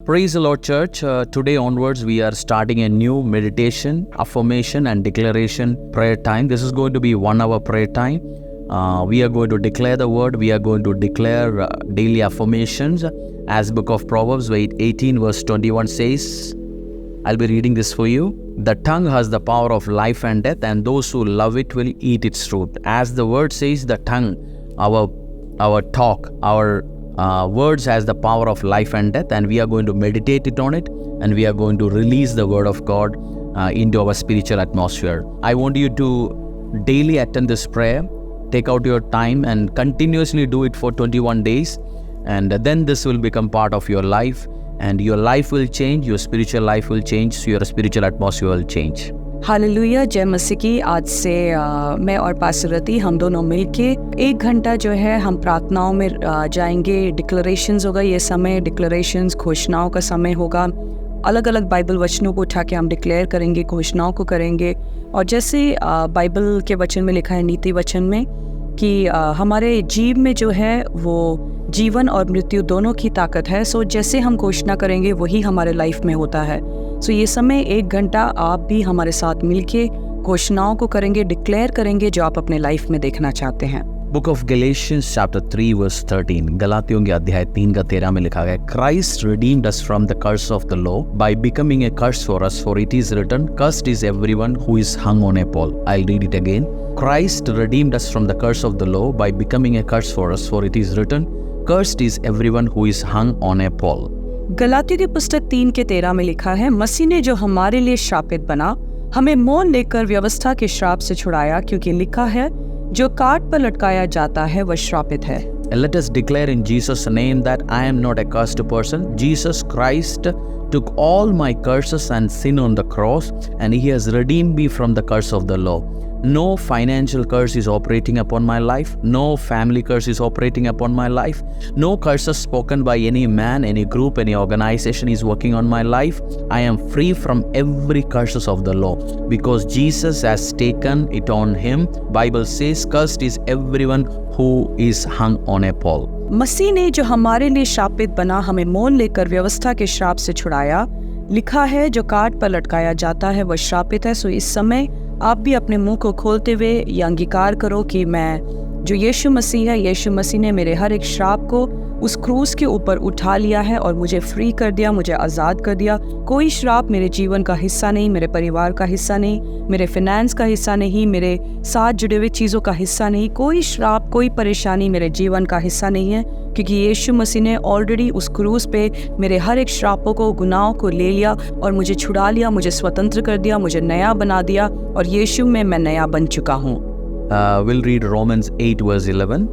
Praise the Lord, church. Today onwards, we are starting a new meditation, affirmation, and declaration prayer time. This is going to be 1 hour prayer time. We are going to declare the word. We are going to declare daily affirmations. As book of Proverbs 18 verse 21 says, I'll be reading this for you. The tongue has the power of life and death, and those who love it will eat its fruit. As the word says, the tongue, our talk, our words has the power of life and death, and we are going to meditate it on it, and we are going to release the word of God into our spiritual atmosphere. I want you to daily attend this prayer. Take out your time and continuously do it for 21 days, and then this will become part of your life, and your life will change, your spiritual life will change, so your spiritual atmosphere will change. Hallelujah, जय मसीह की। आज से मैं और pastor रति हम दोनों मिलके 1 घंटा जो है हम प्रार्थनाओं में जाएंगे। डिक्लेरेशंस होगा ये समय, डिक्लेरेशंस घोषणाओं का समय होगा। अलग अलग बाइबल वचनों को उठा के हम डिक्लेयर करेंगे, घोषणाओं को करेंगे। और जैसे बाइबल के वचन में लिखा है, नीति वचन में, कि हमारे जीव में जो है वो जीवन और मृत्यु दोनों की ताकत है। सो जैसे हम घोषणा करेंगे वही हमारे लाइफ में होता है। सो ये समय 1 घंटा आप भी हमारे साथ मिलके घोषणाओं को करेंगे, डिक्लेयर करेंगे जो आप अपने लाइफ में देखना चाहते हैं। Book of Galatians chapter 3 verse 13, गलातियों के अध्याय 3 का 13 में लिखा गया, Christ redeemed us from the curse of the law by becoming a curse for us, for it is written, cursed is everyone who is hung on a pole. I'll read it again. Christ redeemed us from the curse of the law by becoming a curse for us, for it is written, cursed is everyone who is hung on a pole. गलातियों की पुस्तक 3 के 13 में लिखा है, मसीह ने जो हमारे लिए श्रापित बना, हमें मोल लेकर व्यवस्था के श्राप से छुड़ाया, क्योंकि लिखा है, जो काट पर लटकाया जाता है वह श्रापित है। Let us declare in Jesus' name that I am not a cursed person. Jesus Christ took all my curses and sin on the cross, and He has redeemed me from the curse of the law. No financial curse is operating upon my life. No family curse is operating upon my life. No curses spoken by any man, any group, any organization is working on my life. I am free from every curses of the law because Jesus has taken it on Him. Bible says, cursed is everyone who is hung on a pole. मसीह ने जो हमारे लिए श्रापित बना, हमें मोल लेकर व्यवस्था के श्राप से छुड़ाया। लिखा है, जो काट पर लटकाया जाता है वह श्रापित है। सो इस समय आप भी अपने मुंह को खोलते हुए ये अंगीकार करो कि मैं जो यीशु मसीह है, यीशु मसीह ने मेरे हर एक श्राप को उस क्रूस के ऊपर उठा लिया है और मुझे फ्री कर दिया, मुझे आज़ाद कर दिया। कोई श्राप मेरे जीवन का हिस्सा नहीं, मेरे परिवार का हिस्सा नहीं, मेरे फाइनेंस का हिस्सा नहीं, मेरे साथ जुड़े हुए चीज़ों का हिस्सा नहीं। कोई श्राप, कोई परेशानी मेरे जीवन का हिस्सा नहीं है, क्योंकि यीशु मसीह ने ऑलरेडी उस क्रूस पे मेरे हर एक श्रापों को, गुनाहों को ले लिया और मुझे छुड़ा लिया, मुझे स्वतंत्र कर दिया, मुझे नया बना दिया, और यीशु में मैं नया बन चुका हूँ। We'll read Romans 8 verse 11.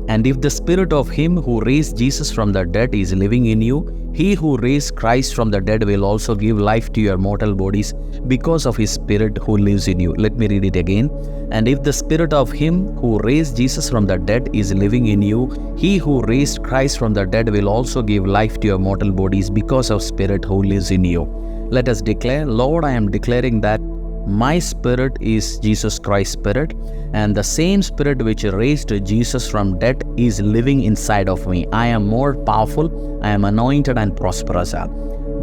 And if the spirit of Him who raised Jesus from the dead is living in you, He who raised Christ from the dead will also give life to your mortal bodies because of His Spirit who lives in you. Let me read it again. And if the spirit of Him who raised Jesus from the dead is living in you, He who raised Christ from the dead will also give life to your mortal bodies because of Spirit who lives in you. Let us declare, Lord, I am declaring that my spirit is Jesus Christ's spirit, and the same spirit which raised Jesus from dead is living inside of me. I am more powerful, I am anointed and prosperous.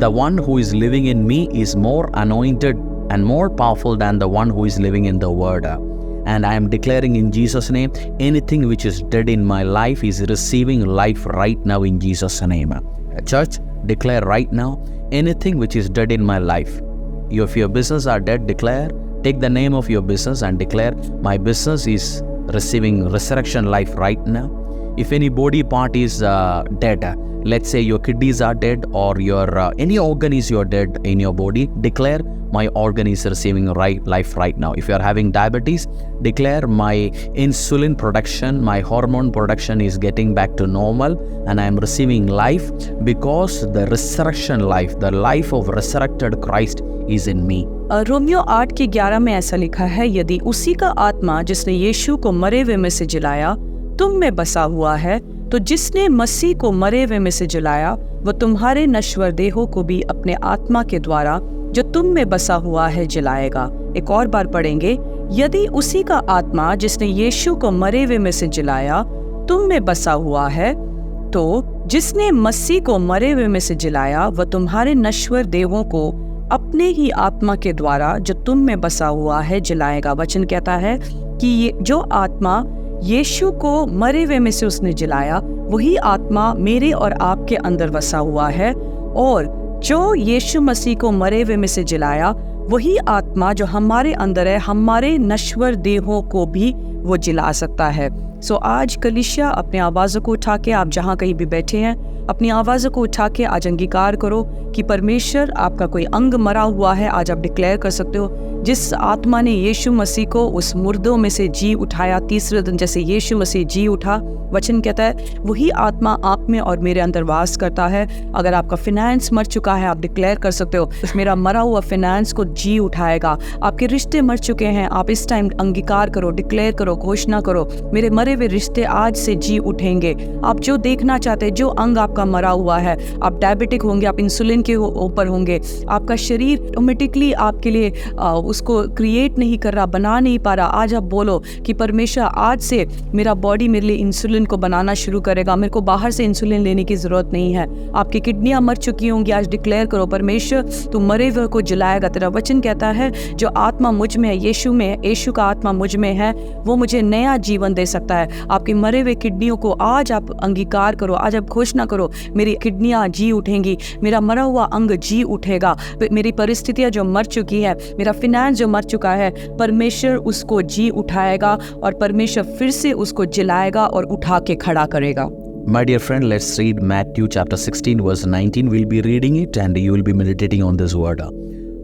The one who is living in me is more anointed and more powerful than the one who is living in the Word. And I am declaring in Jesus' name, anything which is dead in my life is receiving life right now in Jesus' name. Church, declare right now, anything which is dead in my life. If your business are dead, declare. Take the name of your business and declare, my business is receiving resurrection life right now. If any body part is dead, let's say your kidneys are dead, or your any organ is your dead in your body, declare, my organ is receiving life right now. If you are having diabetes, declare, my insulin production, my hormone production is getting back to normal, and I am receiving life because the resurrection life, the life of resurrected Christ is in me. Romeo 8 के 11 में ऐसा लिखा है, यदि उसी का आत्मा जिसने यीशु को मरे हुए में से जिलाया तुम में बसा हुआ है, तो जिसने मसीह को मरे हुए में से जिलाया वह तुम्हारे नश्वर देहों को भी अपने आत्मा के द्वारा जो तुम में बसा हुआ है जिलाएगा। एक और बार पढ़ेंगे, यदि उसी का आत्मा जिसने यीशु को मरे हुए में से जिलाया तुम में बसा हुआ है, तो जिसने मसीह को मरे हुए में से जिलाया, वह तुम्हारे नश्वर देहों को अपने ही आत्मा के द्वारा जो तुम में बसा हुआ है जिलाएगा। वचन कहता है कि ये जो आत्मा यीशु को मरे हुए में से उसने जिलाया, वही आत्मा मेरे और आपके अंदर बसा हुआ है। और जो यीशु मसीह को मरे हुए में से जिलाया, वही आत्मा जो हमारे अंदर है, हमारे नश्वर देहों को भी वो जिला सकता है। सो आज कलीसिया अपने आवाज़ों को उठा के, आप जहाँ कहीं भी बैठे हैं, अपनी आवाज़ों को उठा के आज अंगीकार करो कि परमेश्वर, आपका कोई अंग मरा हुआ है, आज आप डिक्लेयर कर सकते हो। जिस आत्मा ने यीशु मसीह को उस मुर्दों में से जी उठाया, तीसरे दिन जैसे यीशु मसीह जी उठा, वचन कहता है वही आत्मा आप में और मेरे अंदर वास करता है। अगर आपका फिनेंस मर चुका है, आप डिक्लेयर कर सकते हो मेरा मरा हुआ फिनेंस को जी उठाएगा। आपके रिश्ते मर चुके हैं, आप इस टाइम अंगीकार करो, डिक्लेयर करो, घोषणा करो, मेरे मरे हुए रिश्ते आज से जी उठेंगे। आप जो देखना चाहते हैं, जो अंग आपका मरा हुआ है, आप डायबिटिक होंगे, आप इंसुलिन के ऊपर होंगे, आपका शरीर ऑटोमेटिकली आपके लिए उसको क्रिएट नहीं कर रहा, बना नहीं पा रहा, आज आप बोलो कि परमेश्वर आज से मेरा बॉडी मेरे लिए इंसुलिन को बनाना शुरू करेगा, मेरे को बाहर से इंसुलिन लेने की जरूरत नहीं है। आपकी किडनियां मर चुकी होंगी, आज डिक्लेयर करो परमेश्वर तू मरे हुए को जलाएगा। तेरा वचन कहता है जो आत्मा मुझ में है, यीशु में, यीशु का आत्मा मुझ में है, वो मुझे नया जीवन दे सकता है। आपके मरे हुए किडनियों को आज आप अंगीकार करो, आज आप घोषणा करो मेरी किडनियां जी उठेंगी, मेरा मरा हुआ अंग जी उठेगा, मेरी परिस्थितियां जो मर चुकी है, मेरा फिनेंस जो मर चुका है, परमेश्वर उसको जी उठाएगा और परमेश्वर फिर से उसको जिलाएगा और उठा के खड़ा करेगा। My dear friend, let's read Matthew chapter 16 verse 19. We'll be reading it and you will be meditating on this word.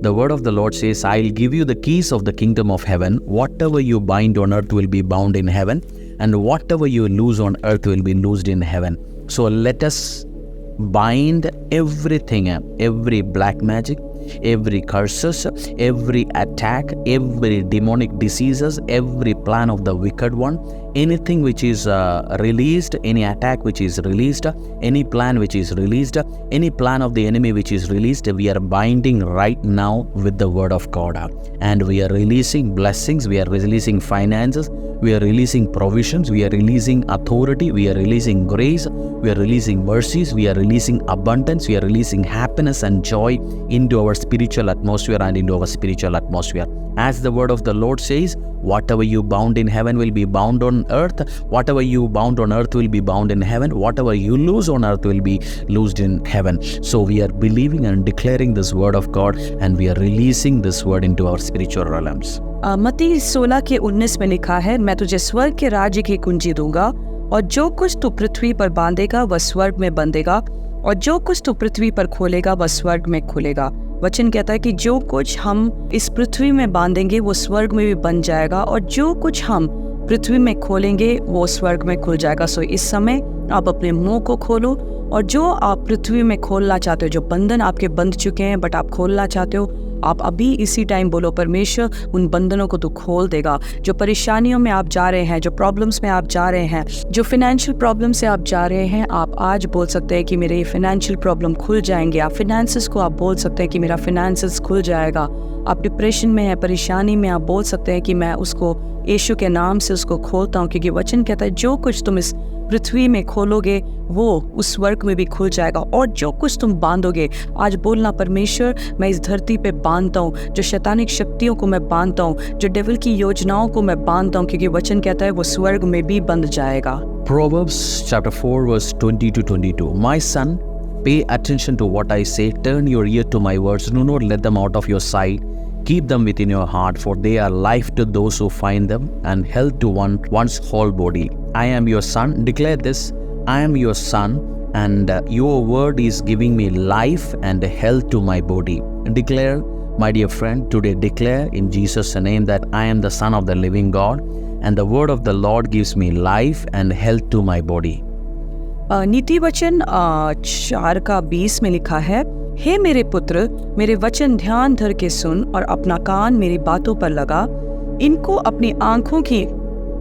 The word of the Lord says, I'll give you the keys of the kingdom of heaven. Whatever you bind on earth will be bound in heaven, and whatever you loose on earth will be loosed in heaven. So let us bind everything, every black magic, every curses, every attack, every demonic diseases, every plan of the wicked one, anything which is released, any attack which is released, any plan which is released, any plan of the enemy which is released, we are binding right now with the word of God, and we are releasing blessings, we are releasing finances, we are releasing provisions, we are releasing authority, we are releasing grace, we are releasing mercies, we are releasing abundance, we are releasing happiness and joy into our spiritual atmosphere and into our spiritual atmosphere. As the word of the Lord says, whatever you bound in heaven will be bound on earth, whatever you bound on earth will be bound in heaven, whatever you loose on earth will be loosed in heaven. So we are believing and declaring this word of God, and we are releasing this word into our spiritual realms. मत्ती 16:19 में लिखा है, मैं तुझे स्वर्ग के राज्य की कुंजी दूंगा, और जो कुछ तू पृथ्वी पर बांधेगा वह स्वर्ग में बंधेगा, और जो कुछ तू पृथ्वी पर खोलेगा वह स्वर्ग में खुलेगा। वचन कहता है कि जो कुछ हम इस पृथ्वी में बांधेंगे वो स्वर्ग में भी बन जाएगा, और जो कुछ हम पृथ्वी में खोलेंगे वो स्वर्ग में खुल जाएगा। सो इस समय आप अपने मुंह को खोलो, और जो आप पृथ्वी में खोलना चाहते हो, जो बंधन आपके बंध चुके हैं बट आप खोलना चाहते हो, आप अभी इसी टाइम बोलो परमेश्वर उन बंधनों को तू खोल देगा। जो परेशानियों में आप जा रहे हैं, जो प्रॉब्लम्स में आप जा रहे हैं, जो फाइनेंशियल प्रॉब्लम से आप जा रहे हैं, आप आज बोल सकते हैं कि मेरे ये फाइनेंशियल प्रॉब्लम खुल जाएंगे। आप फिनेंसेस को आप बोल सकते हैं कि मेरा फिनेंसेस खुल जाएगा। आप डिप्रेशन में हैं, परेशानी में, आप बोल सकते हैं कि मैं उसको यीशु के नाम से उसको खोलता हूँ, क्योंकि वचन कहता है जो कुछ तुम इस पृथ्वी में खोलोगे वो उस स्वर्ग में भी खुल जाएगा, और जो कुछ तुम बांधोगे, आज बोलना परमेश्वर मैं इस धरती पे बांधता हूँ, जो शैतानिक शक्तियों को मैं बांधता हूँ, जो डेविल की योजनाओं को मैं बांधता हूँ, क्योंकि वचन कहता है वो स्वर्ग में भी बंध जाएगा। Proverbs chapter 4 verse 20 to 22. My son, pay attention to what I say, turn your ear to my words, do not let them out of your sight. Keep them within your heart, for they are life to those who find them, and health to one's whole body. I am your son. Declare this. I am your son, and your word is giving me life and health to my body. Declare, my dear friend, today declare in Jesus' name that I am the son of the living God, and the word of the Lord gives me life and health to my body. नीति वचन 4:20 में लिखा है, हे मेरे पुत्र, मेरे वचन ध्यान धर के सुन और अपना कान मेरी बातों पर लगा, इनको अपनी आंखों की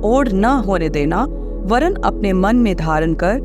ओर न होने देना, वरन अपने मन में धारण कर,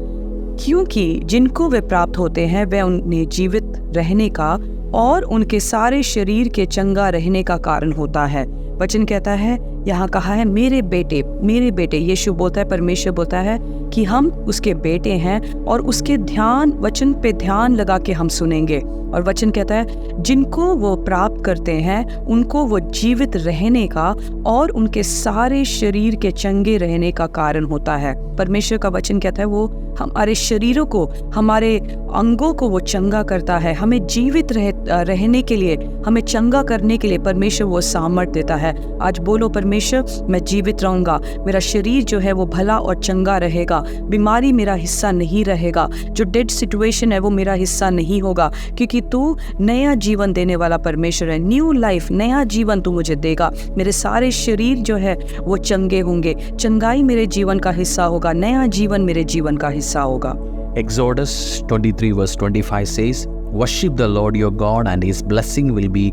क्योंकि जिनको वे प्राप्त होते हैं वे उन्हें जीवित रहने का और उनके सारे शरीर के चंगा रहने का कारण होता है। वचन कहता है यहाँ कहा है मेरे बेटे। यीशु बोलता है, परमेश्वर बोलता है कि हम उसके बेटे हैं और उसके वचन पे ध्यान लगा के हम सुनेंगे। और वचन कहता है जिनको वो प्राप्त करते हैं उनको वो जीवित रहने का और उनके सारे शरीर के चंगे रहने का कारण होता है। परमेश्वर का वचन कहता है वो हमारे शरीरों को, हमारे अंगों को वो चंगा करता है। हमें जीवित रहने के लिए, हमें चंगा करने के लिए परमेश्वर वो सामर्थ देता है। आज बोलो, परमेश्वर मैं जीवित रहूंगा, मेरा शरीर जो है वो भला और चंगा रहेगा, बीमारी मेरा हिस्सा नहीं रहेगा, जो डेड सिचुएशन है वो मेरा हिस्सा नहीं होगा, क्योंकि तू नया जीवन देने वाला परमेश्वर है। न्यू लाइफ, नया जीवन तू मुझे देगा। मेरे सारे शरीर जो है वो चंगे होंगे, चंगाई मेरे जीवन का हिस्सा होगा, नया जीवन मेरे जीवन का हिस्सा होगा। Exodus 23 verse 25 says, "Worship the Lord your God and his blessing will be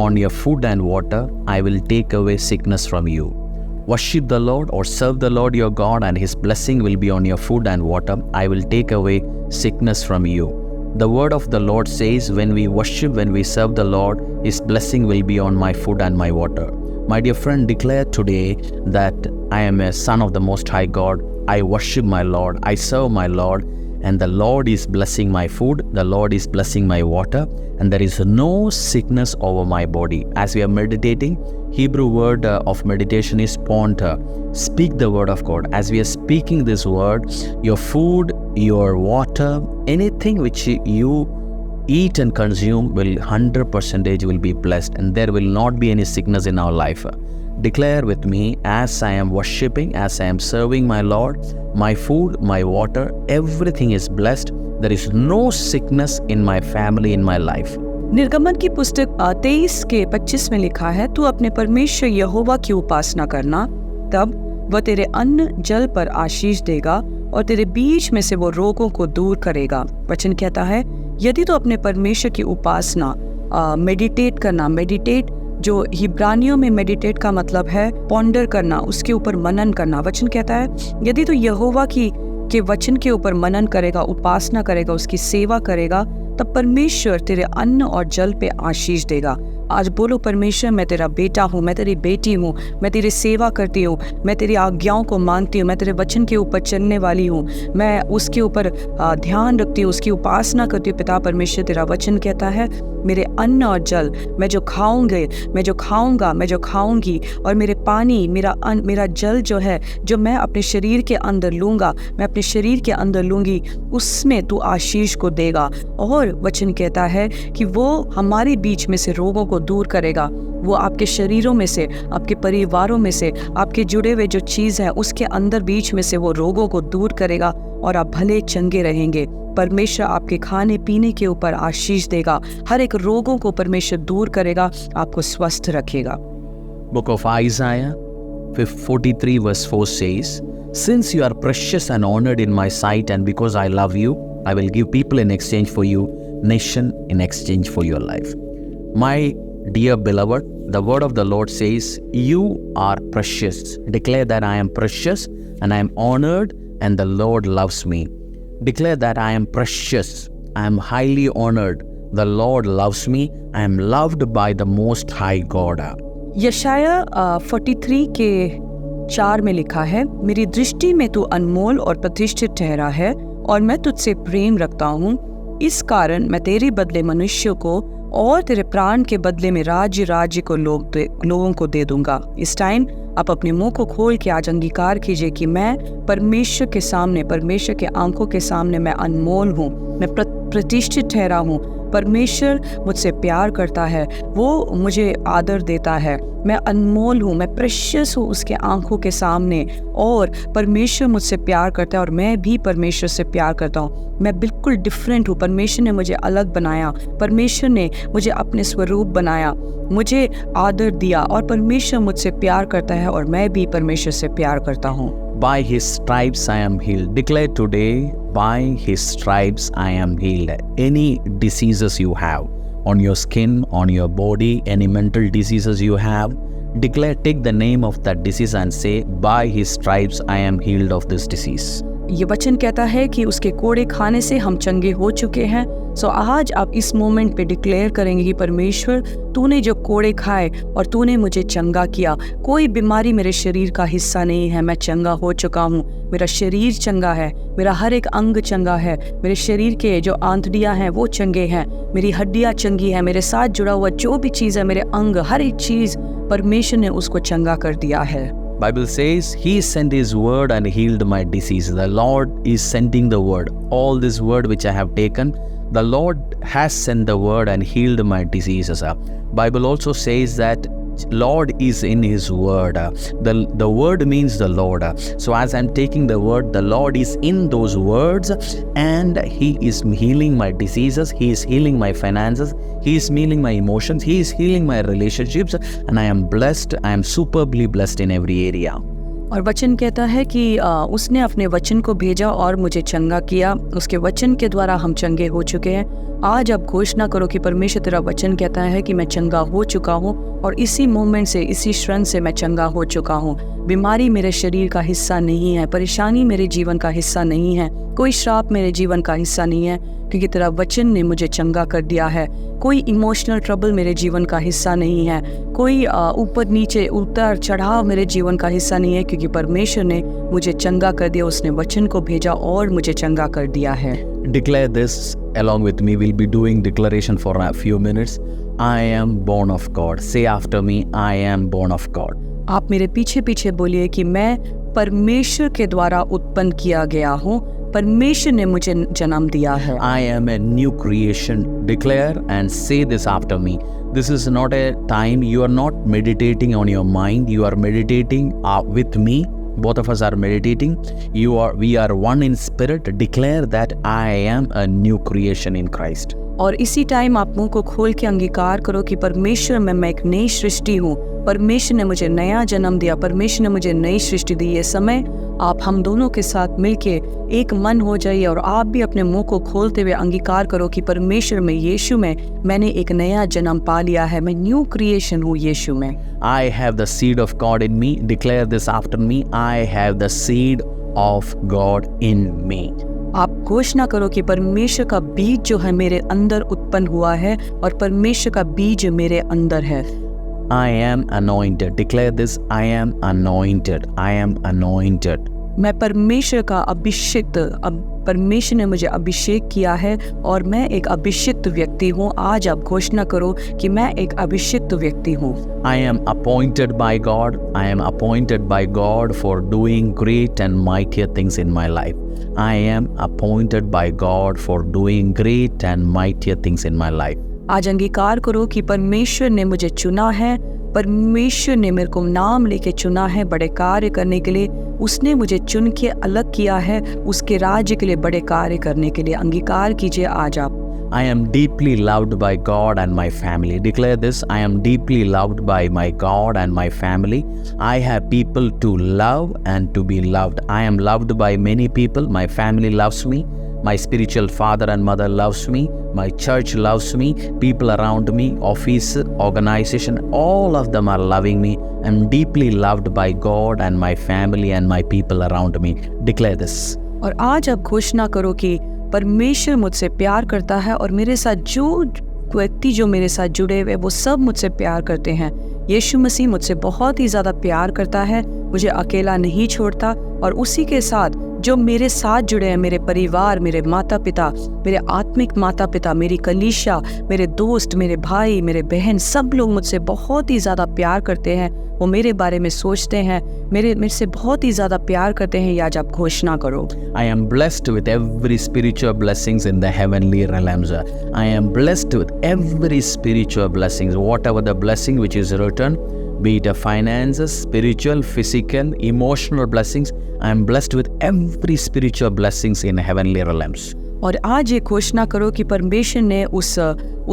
on your food and water. I will take away sickness from you." Worship the Lord or serve the Lord your God and his blessing will be on your food and water. I will take away sickness from you. The word of the Lord says, when we worship, when we serve the Lord, his blessing will be on my food and my water. My dear friend, declare today that I am a son of the Most High God. I worship my Lord, I serve my Lord, and the Lord is blessing my food, the Lord is blessing my water, and there is no sickness over my body. As we are meditating, Hebrew word of meditation is ponder. Speak the word of God. As we are speaking this word, your food, your water, anything which you eat and consume will 100% will be blessed, and there will not be any sickness in our life. Declare with me, as I am worshiping, as I am serving my Lord, my food, my water, everything is blessed. There is no sickness in my family, in my life. निर्गमन की पुस्तक 23 के 25 में लिखा है, तू अपने परमेश्वर यहोवा की उपासना करना, तब वह तेरे अन्न जल पर आशीष देगा और तेरे बीच में से वो रोगों को दूर करेगा। वचन कहता है यदि तो अपने परमेश्वर की उपासना मेडिटेट करना, मेडिटेट जो हिब्रानियों में मेडिटेट का मतलब है पॉन्डर करना, उसके ऊपर मनन करना। वचन कहता है यदि तो यहोवा के वचन के ऊपर मनन करेगा, उपासना करेगा, उसकी सेवा करेगा, तब परमेश्वर तेरे अन्न और जल पे आशीष देगा। आज बोलो, परमेश्वर मैं तेरा बेटा हूँ, मैं तेरी बेटी हूँ, मैं तेरी सेवा करती हूँ, मैं तेरी आज्ञाओं को मानती हूँ, मैं तेरे वचन के ऊपर चलने वाली हूँ, मैं उसके ऊपर ध्यान रखती हूँ, उसकी उपासना करती हूँ। पिता परमेश्वर तेरा वचन कहता है मेरे अन्न और जल, मैं जो खाऊंगी, मैं जो खाऊंगा, मैं जो खाऊंगी, और मेरे पानी, मेरा जल जो है, जो मैं अपने शरीर के अंदर लूँगा, मैं अपने शरीर के अंदर लूँगी, उसमें तू आशीष को देगा। और वचन कहता है कि वो हमारे बीच में से रोगों को दूर करेगा। वो आपके शरीरों में से, आपके परिवारों में से, आपके जुड़े हुए जो चीज़ है उसके अंदर बीच में से वो रोगों को दूर करेगा और आप भले चंगे रहेंगे। परमेश्वर आपके खाने पीने के ऊपर आशीष देगा, हर एक रोगों को परमेश्वर दूर करेगा, आपको स्वस्थ रखेगा। Book of Isaiah 43 verse 4 says, "Since you are precious and honored in my sight, and because I love you, I will give people in exchange for you, nation in exchange for your life." My dear beloved, the word of the Lord says, you are precious. Declare that I am precious and I am honored and the Lord loves me. Declare that I am precious, I am highly honored, the Lord loves me, I am loved by the Most High God. यशाया 43 के 4 में लिखा है, मेरी दृष्टि में तू अनमोल और प्रतिष्ठित ठहरा है और मैं तुझसे प्रेम रखता हूँ। इस कारण मैं तेरे बदले मनुष्यों को और तेरे प्राण के बदले में राज्य को लोगों को दे दूंगा। इस टाइम आप अपने मुंह को खोल के आज अंगीकार कीजिए कि मैं परमेश्वर के सामने, परमेश्वर के आंखों के सामने मैं अनमोल हूँ, मैं प्रतिष्ठित ठहरा हूँ। परमेश्वर मुझसे प्यार करता है, वो मुझे आदर देता है, मैं अनमोल हूँ, मैं प्रेशियस हूँ उसके आंखों के सामने, और परमेश्वर मुझसे प्यार करता है और मैं भी परमेश्वर से प्यार करता हूँ। मैं बिल्कुल डिफरेंट हूँ, परमेश्वर ने मुझे अलग बनाया, परमेश्वर ने मुझे अपने स्वरूप बनाया, मुझे आदर दिया और परमेश्वर मुझसे प्यार करता है और मैं भी परमेश्वर से प्यार करता हूँ। By his stripes I am healed. Declare today, by his stripes I am healed. Any diseases you have on your skin, on your body, any mental diseases you have, declare, take the name of that disease and say, by his stripes I am healed of this disease. ये वचन कहता है कि उसके कोड़े खाने से हम चंगे हो चुके हैं। सो आज आप इस मोमेंट पे डिक्लेयर करेंगे कि परमेश्वर, तूने जो कोड़े खाए और तूने मुझे चंगा किया, कोई बीमारी मेरे शरीर का हिस्सा नहीं है, मैं चंगा हो चुका हूँ, मेरा शरीर चंगा है, मेरा हर एक अंग चंगा है, मेरे शरीर के जो आंतड़ियाँ हैं वो चंगे हैं, मेरी हड्डियाँ चंगी हैं, मेरे साथ जुड़ा हुआ जो भी चीज़ है, मेरे अंग, हर एक चीज़ परमेश्वर ने उसको चंगा कर दिया है। Bible says he sent his word and healed my disease. The Lord is sending the word. All this word which I have taken, the Lord has sent the word and healed my diseases. Bible also says that Lord is in his word. The word means the Lord. So as I'm taking the word, the Lord is in those words and he is healing my diseases, he is healing my finances, he is healing my emotions, he is healing my relationships, and I am blessed, I am superbly blessed in every area. और वचन कहता है कि उसने अपने वचन को भेजा और मुझे चंगा किया, उसके वचन के द्वारा हम चंगे हो चुके हैं। आज आप घोषणा करो कि परमेश्वर तेरा वचन कहता है कि मैं चंगा हो चुका हूँ और इसी मोमेंट से, इसी क्षण से मैं चंगा हो चुका हूँ। बीमारी मेरे शरीर का हिस्सा नहीं है, परेशानी मेरे जीवन का हिस्सा नहीं है, कोई श्राप मेरे जीवन का हिस्सा नहीं है, क्योंकि तेरा वचन ने मुझे चंगा कर दिया है। कोई इमोशनल ट्रबल मेरे जीवन का हिस्सा नहीं है, कोई ऊपर नीचे उतार चढ़ाव मेरे जीवन का हिस्सा नहीं है, क्योंकि परमेश्वर ने मुझे चंगा कर दिया, उसने वचन को भेजा और मुझे चंगा कर दिया है। Declare this along with me. We'll be doing declaration for a few minutes. I am born of God. Say after me, I am born of God. आप मेरे पीछे पीछे बोलिए कि मैं परमेश्वर के द्वारा उत्पन्न किया गया हूँ, परमेश्वर ने मुझे जन्म दिया है। I am a new creation. Declare and say this after me. This is not a time you are not meditating on your mind. You are meditating with me. Both of us are meditating. We are one in spirit. Declare that I am a new creation in Christ. और इसी time आप मुंह को खोल के अंगीकार करो कि परमेश्वर में मैं एक नई सृष्टि हूँ, परमेश्वर ने मुझे नया जन्म दिया, परमेश्वर ने मुझे नई सृष्टि दी। ये समय आप हम दोनों के साथ मिलके एक मन हो जाइए और आप भी अपने मुंह को खोलते हुए अंगीकार करो कि परमेश्वर में, यीशु में मैंने एक नया जन्म पा लिया है, मैं न्यू क्रिएशन हूँ यीशु में। I have the seed of God in me. Declare this after me. I have the seed of God in me. आप घोषणा करो कि परमेश्वर का बीज जो है मेरे अंदर उत्पन्न हुआ है और परमेश्वर का बीज मेरे अंदर है। I am anointed. Declare this. I am anointed. I am anointed. मैं परमेश्वर का अभिषिक्त, परमेश्वर ने मुझे अभिषेक किया है और मैं एक अभिषिक्त व्यक्ति हूँ। आज आप घोषणा करो कि मैं एक अभिषिक्त व्यक्ति हूँ। I am appointed by God. I am appointed by God for doing great and mightier things in my life. I am appointed by God for doing great and mightier things in my life. आज अंगीकार करो कि परमेश्वर ने मुझे चुना है, परमेश्वर ने मेरे को नाम लेके चुना है बड़े कार्य करने के लिए, उसने मुझे चुन के अलग किया है उसके राज्य के लिए, बड़े कार्य करने के लिए। अंगीकार कीजिए आज आप। I am deeply loved by God and my family. Declare this. I am deeply loved by my God and my family. I have people to love and to be loved. I am loved by many people. My family loves me. My spiritual father and mother loves me. My church loves me. People around me, office, organization, all of them are loving me. I'm deeply loved by God and my family and my people around me. Declare this. और आज आप घोषणा करो कि परमेश्वर मुझसे प्यार करता है और मेरे साथ जो व्यक्ति जो मेरे साथ जुड़े हुए वो सब मुझसे प्यार करते हैं। यीशु मसीह मुझसे बहुत ही ज़्यादा प्यार करता है, मुझे अकेला नहीं छोड़ता, और उसी के साथ जो मेरे साथ जुड़े हैं, मेरे परिवार, मेरे माता पिता, मेरे आत्मिक माता पिता, मेरी कलीसिया, मेरे दोस्त, मेरे भाई, मेरे बहन, सब लोग मुझसे बहुत ही ज़्यादा प्यार करते हैं। वो मेरे बारे में सोचते हैं, मेरे से बहुत ही ज़्यादा प्यार करते हैं। या आप घोषणा करो। I am blessed with every spiritual blessings in the heavenly realms. I am blessed with every spiritual blessings, whatever the blessing which is written, be it a finances, spiritual, physical, emotional blessings. I am blessed with every spiritual blessings in heavenly realms. और आज ये घोषणा करो कि परमेश्वर ने उस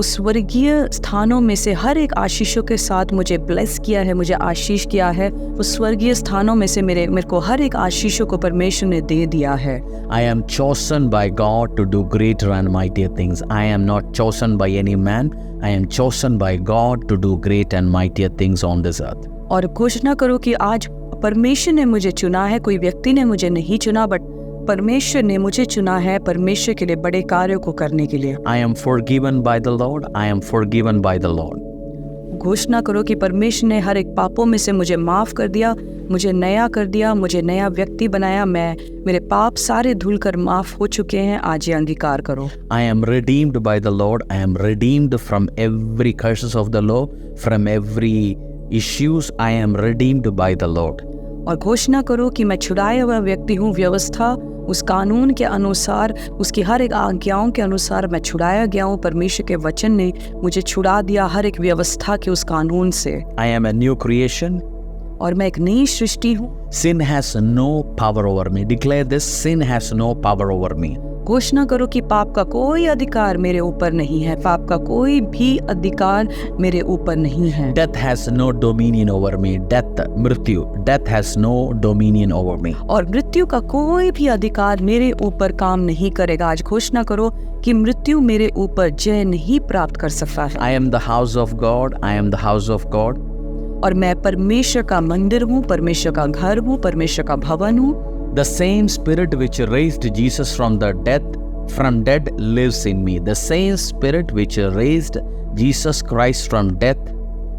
स्वर्गीय स्थानों में से हर एक आशीषों के साथ मुझे ब्लेस किया है, मुझे आशीष किया है। उस स्वर्गीय स्थानों में से मेरे को हर एक आशीषों को परमेश्वर ने दे दिया है। I am chosen by God to do greater and mightier things. I am not chosen by any man. I am chosen by God to do great and mightier things on this earth. और घोषणा करो कि आज परमेश्वर ने मुझे चुना है, कोई व्यक्ति ने मुझे नहीं चुना, बट परमेश्वर ने मुझे चुना है परमेश्वर के लिए बड़े कार्यों को करने के लिए। I am forgiven by the Lord. I am forgiven by the Lord. घोषणा करो कि परमेश्वर ने हर एक पापों में से मुझे माफ कर दिया, मुझे नया कर दिया, मुझे नया व्यक्ति बनाया। मेरे पाप सारे धुलकर माफ हो चुके हैं। आज ये अंगीकार करो। I am redeemed by the Lord. I am redeemed from every curses of the law, from every issues. I am redeemed by the Lord. और घोषणा करो कि मैं छुड़ाया हुआ व्यक्ति हूँ। व्यवस्था उस कानून के अनुसार, उसकी हर एक आज्ञाओं के अनुसार मैं छुड़ाया गया हूँ। परमेश्वर के वचन ने मुझे छुड़ा दिया हर एक व्यवस्था के उस कानून से। I am a new creation. और मैं एक नई सृष्टि हूँ। Sin has no power over me. Declare this: sin has no power over me. घोषणा करो कि पाप का कोई अधिकार मेरे ऊपर नहीं है। पाप का कोई भी अधिकार मेरे ऊपर नहीं है। Death has no dominion over me. मृत्यु, death has no dominion over me. और मृत्यु का कोई भी अधिकार मेरे ऊपर काम नहीं करेगा। आज घोषणा करो कि मृत्यु मेरे ऊपर जय नहीं प्राप्त कर सकता है। I am the house of God. I am the house of God. और मैं परमेश्वर का मंदिर हूँ, परमेश्वर का घर हूँ, परमेश्वर का भवन हूँ। The same spirit which raised Jesus from dead lives in me. The same spirit which raised Jesus Christ from death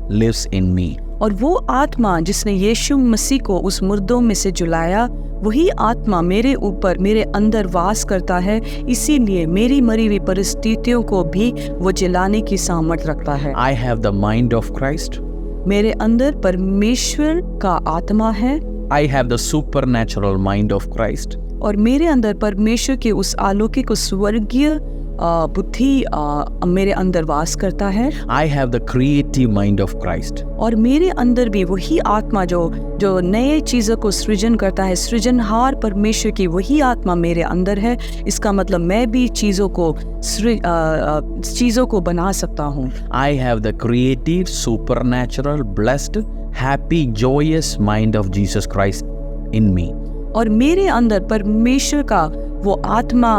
lives in me. और वो आत्मा जिसने यीशु मसीह को उस मुर्दों में से जुलाया, वही आत्मा मेरे ऊपर, मेरे अंदर वास करता है। इसीलिए मेरी मरी हुई परिस्थितियों को भी वो जिलाने की सामर्थ्य रखता है। I have the mind of Christ. मेरे अंदर परमेश्वर का आत्मा है। I have the supernatural mind of Christ. और मेरे अंदर परमेश्वर के उस अलौकिक, उस स्वर्गीय बुद्धि मेरे अंदर वास करता है। I have the creative mind of Christ. और मेरे अंदर भी वही आत्मा जो नए चीज़ों को सृजन करता है, सृजनहार परमेश्वर की वही आत्मा मेरे अंदर है। इसका मतलब मैं भी चीज़ों को बना सकता हूँ। I have the creative, supernatural, blessed, happy, joyous mind of Jesus Christ in me. और मेरे अंदर परमेश्वर का वो आत्मा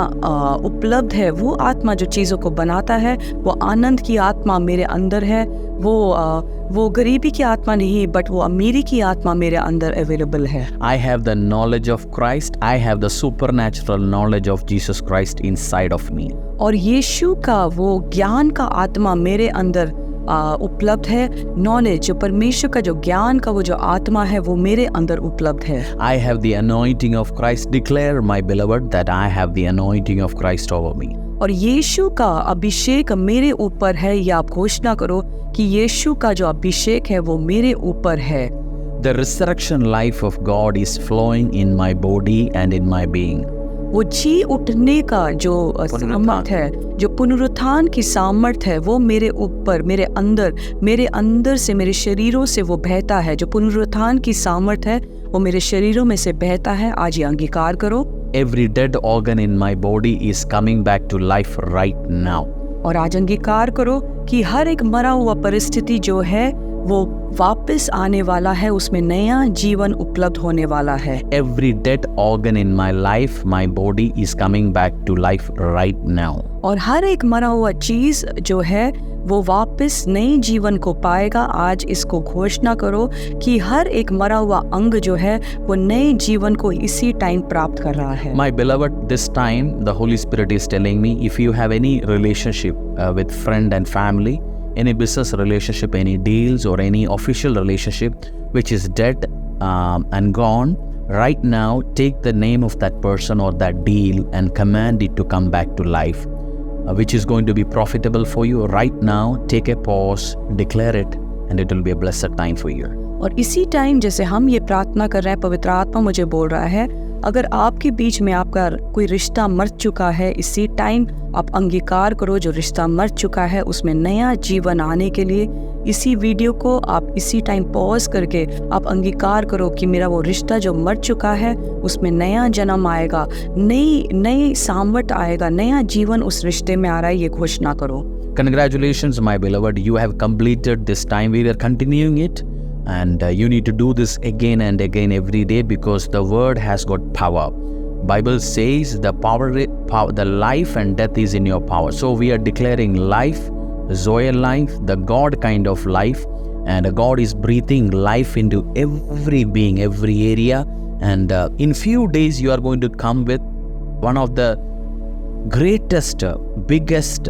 उपलब्ध है। वो आत्मा जो चीज़ों को बनाता है, वो आनंद की आत्मा मेरे अंदर है। वो गरीबी की आत्मा नहीं, बट वो अमीरी की आत्मा मेरे अंदर अवेलेबल है। I have the knowledge of Christ. I have the supernatural knowledge of Jesus Christ inside of me. और यीशु का वो ज्ञान का आत्मा मेरे अंदर उपलब्ध है। नॉलेज, जो परमेश्वर का जो ज्ञान का वो जो आत्मा है, वो मेरे अंदर उपलब्ध है। I have the anointing of Christ. Declare, my beloved, that I have the anointing of Christ over me. और यीशु का अभिषेक मेरे ऊपर है। या आप घोषणा करो कि यीशु का जो अभिषेक है वो मेरे ऊपर है। The resurrection life of God is flowing in my body and in my being. वो जी उठने का जो सामर्थ्य है, जो पुनरुत्थान की सामर्थ्य है, वो मेरे ऊपर, मेरे अंदर से, मेरे शरीरों से वो बहता है। जो पुनरुत्थान की सामर्थ्य है वो मेरे शरीरों में से बहता है। आज ये अंगीकार करो। Every dead organ in my body is coming back to life right now. और आज अंगीकार करो कि हर एक मरा हुआ परिस्थिति जो है वो वापस आने वाला है, उसमें नया जीवन उपलब्ध होने वाला है। Every dead organ in my life, my body is coming back to life right now. और हर एक मरा हुआ चीज जो है वो वापस नए जीवन को पाएगा। आज इसको घोषणा करो कि हर एक मरा हुआ अंग जो है वो नए जीवन को इसी टाइम प्राप्त कर रहा है। My beloved, this time the Holy Spirit is telling me, if you have any relationship with friend and family, any business relationship, any deals or any official relationship which is dead and gone, right now take the name of that person or that deal and command it to come back to life, which is going to be profitable for you. Right now, take a pause, declare it, and it will be a blessed time for you. और इसी time जैसे हम ये प्रार्थना कर रहे हैं, पवित्र आत्मा मुझे बोल रहा है, अगर आपके बीच में आपका कोई रिश्ता मर चुका है, इसी टाइम आप अंगीकार करो जो रिश्ता मर चुका है उसमें नया जीवन आने के लिए इसी वीडियो को आप इसी टाइम पॉज करके आप अंगीकार करो कि मेरा वो रिश्ता जो मर चुका है उसमें नया जन्म आएगा, नई सामर्थ आएगा, नया जीवन उस रिश्ते में आ रहा है। ये घोषणा करो। Congratulations, my beloved. You have completed this time. We are continuing it. And you need to do this again and again every day because the word has got power. Bible says the life and death is in your power. So we are declaring life, Zoe life, the God kind of life, and God is breathing life into every being, every area. And in few days you are going to come with one of the greatest, biggest,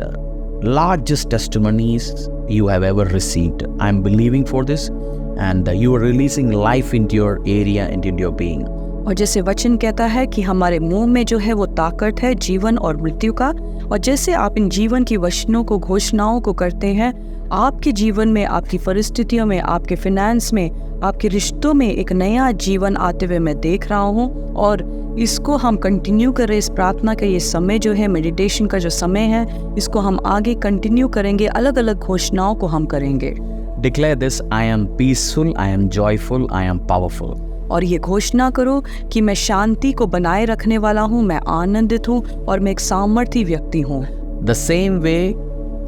largest testimonies you have ever received. I'm believing for this, and you are releasing life into your area and into your being. और जैसे वचन कहता है कि हमारे मुंह में जो है वो ताकत है जीवन और मृत्यु का, और जैसे आप इन जीवन की वचनों को, घोषणाओं को करते हैं, आपके जीवन में, आपकी परिस्थितियों में, आपके फिनेंस में, आपके रिश्तों में एक नया जीवन आते हुए मैं देख रहा हूँ। और इसको हम कंटिन्यू करें, इस प्रार्थना का ये समय जो है, मेडिटेशन का जो समय है, इसको हम आगे कंटिन्यू करेंगे, अलग अलग घोषणाओं को हम करेंगे। Declare this: I am peaceful, I am joyful, I am powerful. और ये घोषणा करो कि मैं शांति को बनाए रखने वाला हूँ, मैं आनंदित हूँ और मैं एक सामर्थी व्यक्ति हूँ। The same way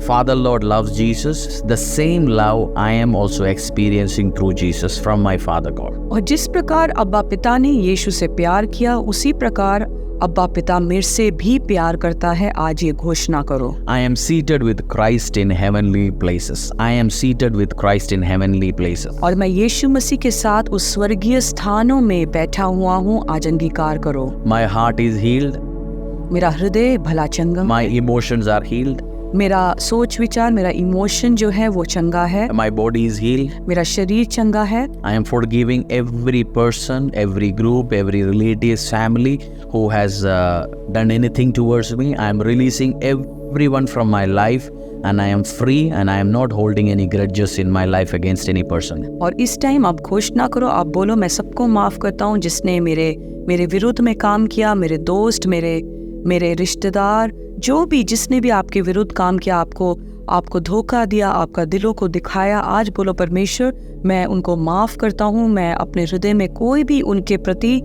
Father Lord loves Jesus, the same love I am also experiencing through Jesus from my Father God. और जिस प्रकार अब्बा पिता ने यीशु से प्यार किया, उसी प्रकार अब्बा पिता मेरे से भी प्यार करता है। आज ये घोषणा करो। I am seated with Christ in heavenly places. I am seated with Christ in heavenly places. और मैं यीशु मसीह के साथ उस स्वर्गीय स्थानों में बैठा हुआ हूँ। आज अंगीकार करो। My heart is healed. मेरा हृदय भला चंगा। My emotions are healed. मेरा सोच विचार, मेरा इमोशन जो है वो चंगा है। My body is healed. मेरा शरीर चंगा है। I am forgiving every person, every group, every relative, family who has done anything towards me. I am releasing everyone from my life, and I am free, and I am not holding any grudges in my life against any person. और इस time आप घोषणा करो, आप बोलो, मैं सबको माफ करता हूँ जिसने मेरे विरुद्ध में काम किया, मेरे दोस्त, मेरे रिश्तेदार, जो भी, जिसने भी आपके विरुद्ध काम किया, आपको धोखा दिया, आपका दिलों को दिखाया। आज बोलो, परमेश्वर मैं उनको माफ़ करता हूँ। मैं अपने हृदय में कोई भी उनके प्रति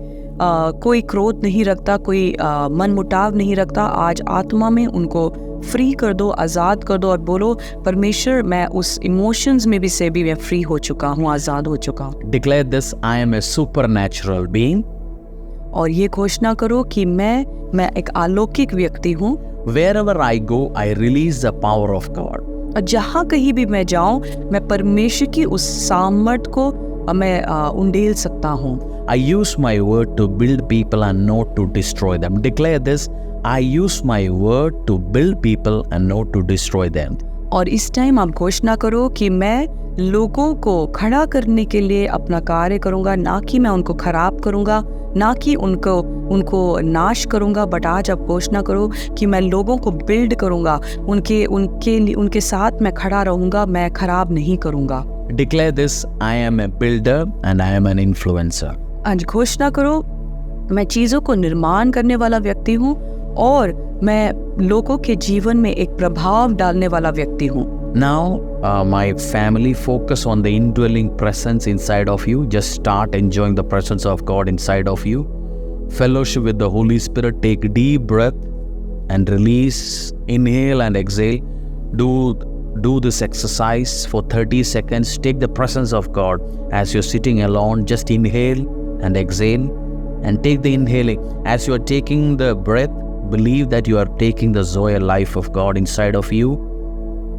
कोई क्रोध नहीं रखता, कोई मन मुटाव नहीं रखता। आज आत्मा में उनको फ्री कर दो, आज़ाद कर दो। और बोलो, परमेश्वर मैं उस इमोशंस में भी से भी मैं फ्री हो चुका हूँ, आज़ाद हो चुका हूँ। Declare this: I am a supernatural being. और ये घोषणा करो कि मैं एक अलौकिक व्यक्ति हूँ। Wherever I go, I release the power of God. और जहाँ कहीं भी मैं जाऊँ, मैं परमेश्वर की उस सामर्थ को मैं उंडेल सकता हूँ। I use my word to build people and not to destroy them. Declare this: I use my word to build people and not to destroy them. और इस टाइम आप घोषणा करो कि मैं लोगों को खड़ा करने के लिए अपना कार्य करूँगा, ना कि मैं उनको खराब करूँगा, ना कि उनको नाश करूँगा। बट आज आप घोषणा करो कि मैं लोगों को बिल्ड करूँगा, उनके साथ मैं खड़ा रहूँगा, मैं खराब नहीं करूँगा। Declare this: I am a builder and I am an influencer. आज घोषणा करो, मैं चीज़ों को निर्माण करने वाला व्यक्ति हूँ और मैं लोगों के जीवन में एक प्रभाव डालने वाला व्यक्ति हूँ। Now, my family, focus on the indwelling presence inside of you. Just start enjoying the presence of God inside of you. Fellowship with the Holy Spirit. Take deep breath and release. Inhale and exhale. Do this exercise for 30 seconds. Take the presence of God as you're sitting alone. Just inhale and exhale, and take the inhaling. As you are taking the breath, believe that you are taking the Zoe life of God inside of you,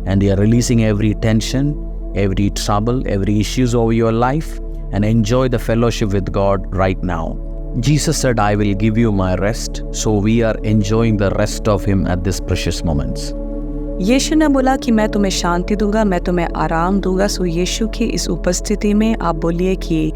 and you are releasing every tension, every trouble, every issues over your life, and enjoy the fellowship with God right now. Jesus said, I will give you my rest. So we are enjoying the rest of Him at this precious moments. यीशु ने बोला कि मैं तुम्हें शांति दूंगा, मैं तुम्हें आराम दूंगा। सो यीशु की इस उपस्थिति में आप बोलिए कि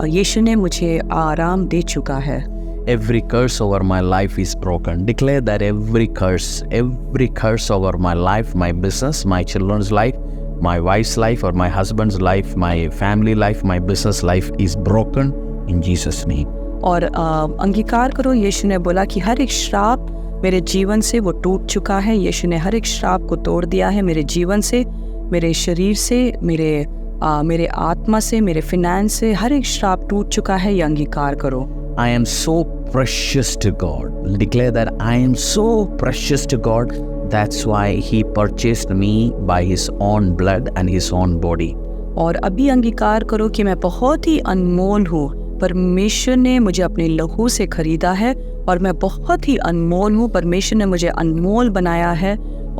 यीशु ने मुझे आराम दे चुका है। Every curse over my life is broken. Declare that every curse over my life, my business, my children's life, my wife's life or my husband's life, my family life, my business life is broken in Jesus' name. और अंगीकार करो, यीशु ने बोला कि हर एक श्राप मेरे जीवन से वो टूट चुका है। यीशु ने हर एक श्राप को तोड़ दिया है मेरे जीवन से, मेरे शरीर से, मेरे आत्मा से, मेरे फिनेंस से। हर एक श्राप टूट चुका है। ये अंगीकार करो। I am so precious to God. Declare that I am so precious to God. That's why He purchased me by His own blood and His own body. और अभी अंगीकार करो कि मैं बहुत ही अनमोल हूँ। परमेश्वर ने मुझे अपने लहू से खरीदा है और मैं बहुत ही अनमोल हूँ। परमेश्वर ने मुझे अनमोल बनाया है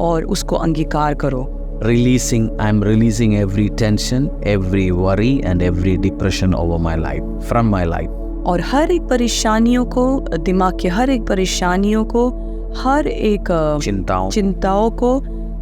और उसको अंगीकार करो। I'm releasing every tension, every worry and every depression over my life, from my life. और हर एक परेशानियों को, दिमाग के हर एक परेशानियों को, हर एक चिंताओं को,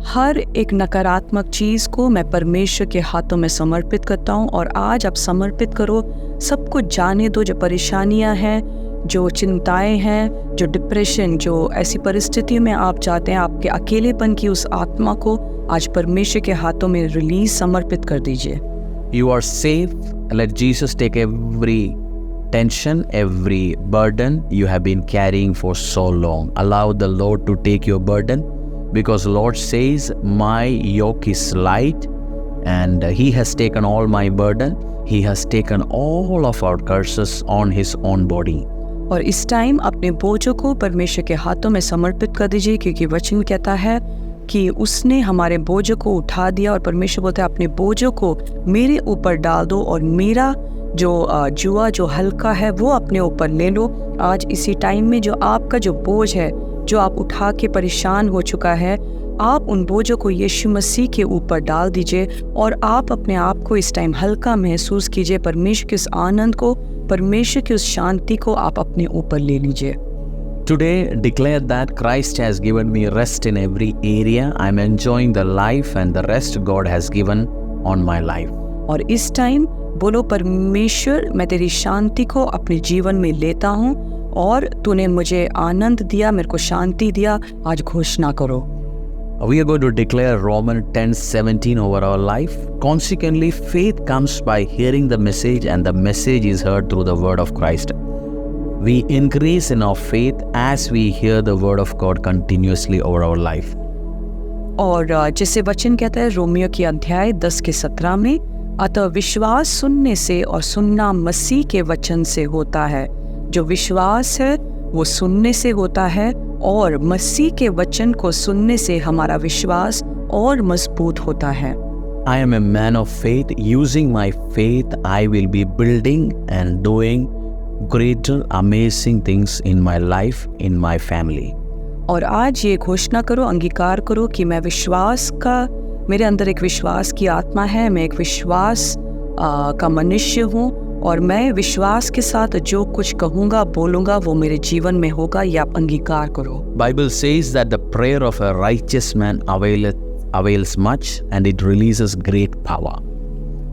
हर एक नकारात्मक चीज़ को मैं परमेश्वर के हाथों में समर्पित करता हूँ। और आज आप समर्पित करो, सब कुछ जाने दो, जो परेशानियाँ हैं, जो चिंताएं हैं, जो डिप्रेशन, जो ऐसी परिस्थितियों में आप जाते हैं, आपके अकेलेपन की उस आत्मा को आज परमेश्वर के हाथों में रिलीज समर्पित कर दीजिए। You are safe. Let Jesus take every tension, every burden you have been carrying for so long. Allow the Lord to take your burden, because Lord says, my yoke is light and He has taken all my burden. He has taken all of our curses on His own body. और इस time अपने बोझों को परमेश्वर के हाथों में समर्पित कर दीजिए, क्योंकि वचन कहता है कि उसने हमारे बोझों को उठा दिया। और परमेश्वर बोलता है अपने बोझों को मेरे ऊपर डाल दो और मेरा जो जुआ जो हल्का है वो अपने ऊपर ले लो। आज इसी टाइम में जो आपका जो बोझ है, जो आप उठा के परेशान हो चुका है, आप उन बोझों को यीशु मसीह के ऊपर डाल दीजिए और आप अपने आप को इस टाइम हल्का महसूस कीजिए। परमेश्वर के उस आनंद को, परमेश्वर की उस शांति को आप अपने ऊपर ले लीजिए। Today, declare that Christ has given me rest in every area. I am enjoying the life and the rest God has given on my life. और इस टाइम बोलो, परमेश्वर मैं तेरी शांति को अपने जीवन में लेता हूँ और तूने मुझे आनंद दिया, मेरे को शांति दिया। आज घोषणा करो। We are going to declare Romans 10:17 over our life. Consequently, faith comes by hearing the message, and the message is heard through the word of Christ. We increase in our faith as we hear the word of God continuously over our life. और जैसे वचन कहता है Romeo की अध्याय 10:17 में, अतः विश्वास सुनने से और सुनना मसीह के वचन से होता है। जो विश्वास है वो सुनने से होता है और मसीह के वचन को सुनने से हमारा विश्वास और मजबूत होता है। I am a man of faith. Using my faith, I will be building and doing greater amazing things in my life, in my family. और आज ये घोषणा करो, अंगीकार करो कि मैं विश्वास का, मेरे अंदर एक विश्वास की आत्मा है, मैं एक विश्वास का मनुष्य हूँ और मैं विश्वास के साथ जो कुछ कहूँगा, बोलूँगा, वो मेरे जीवन में होगा। ये आप अंगीकार करो। Bible says that the prayer of a righteous man avails much and it releases great power.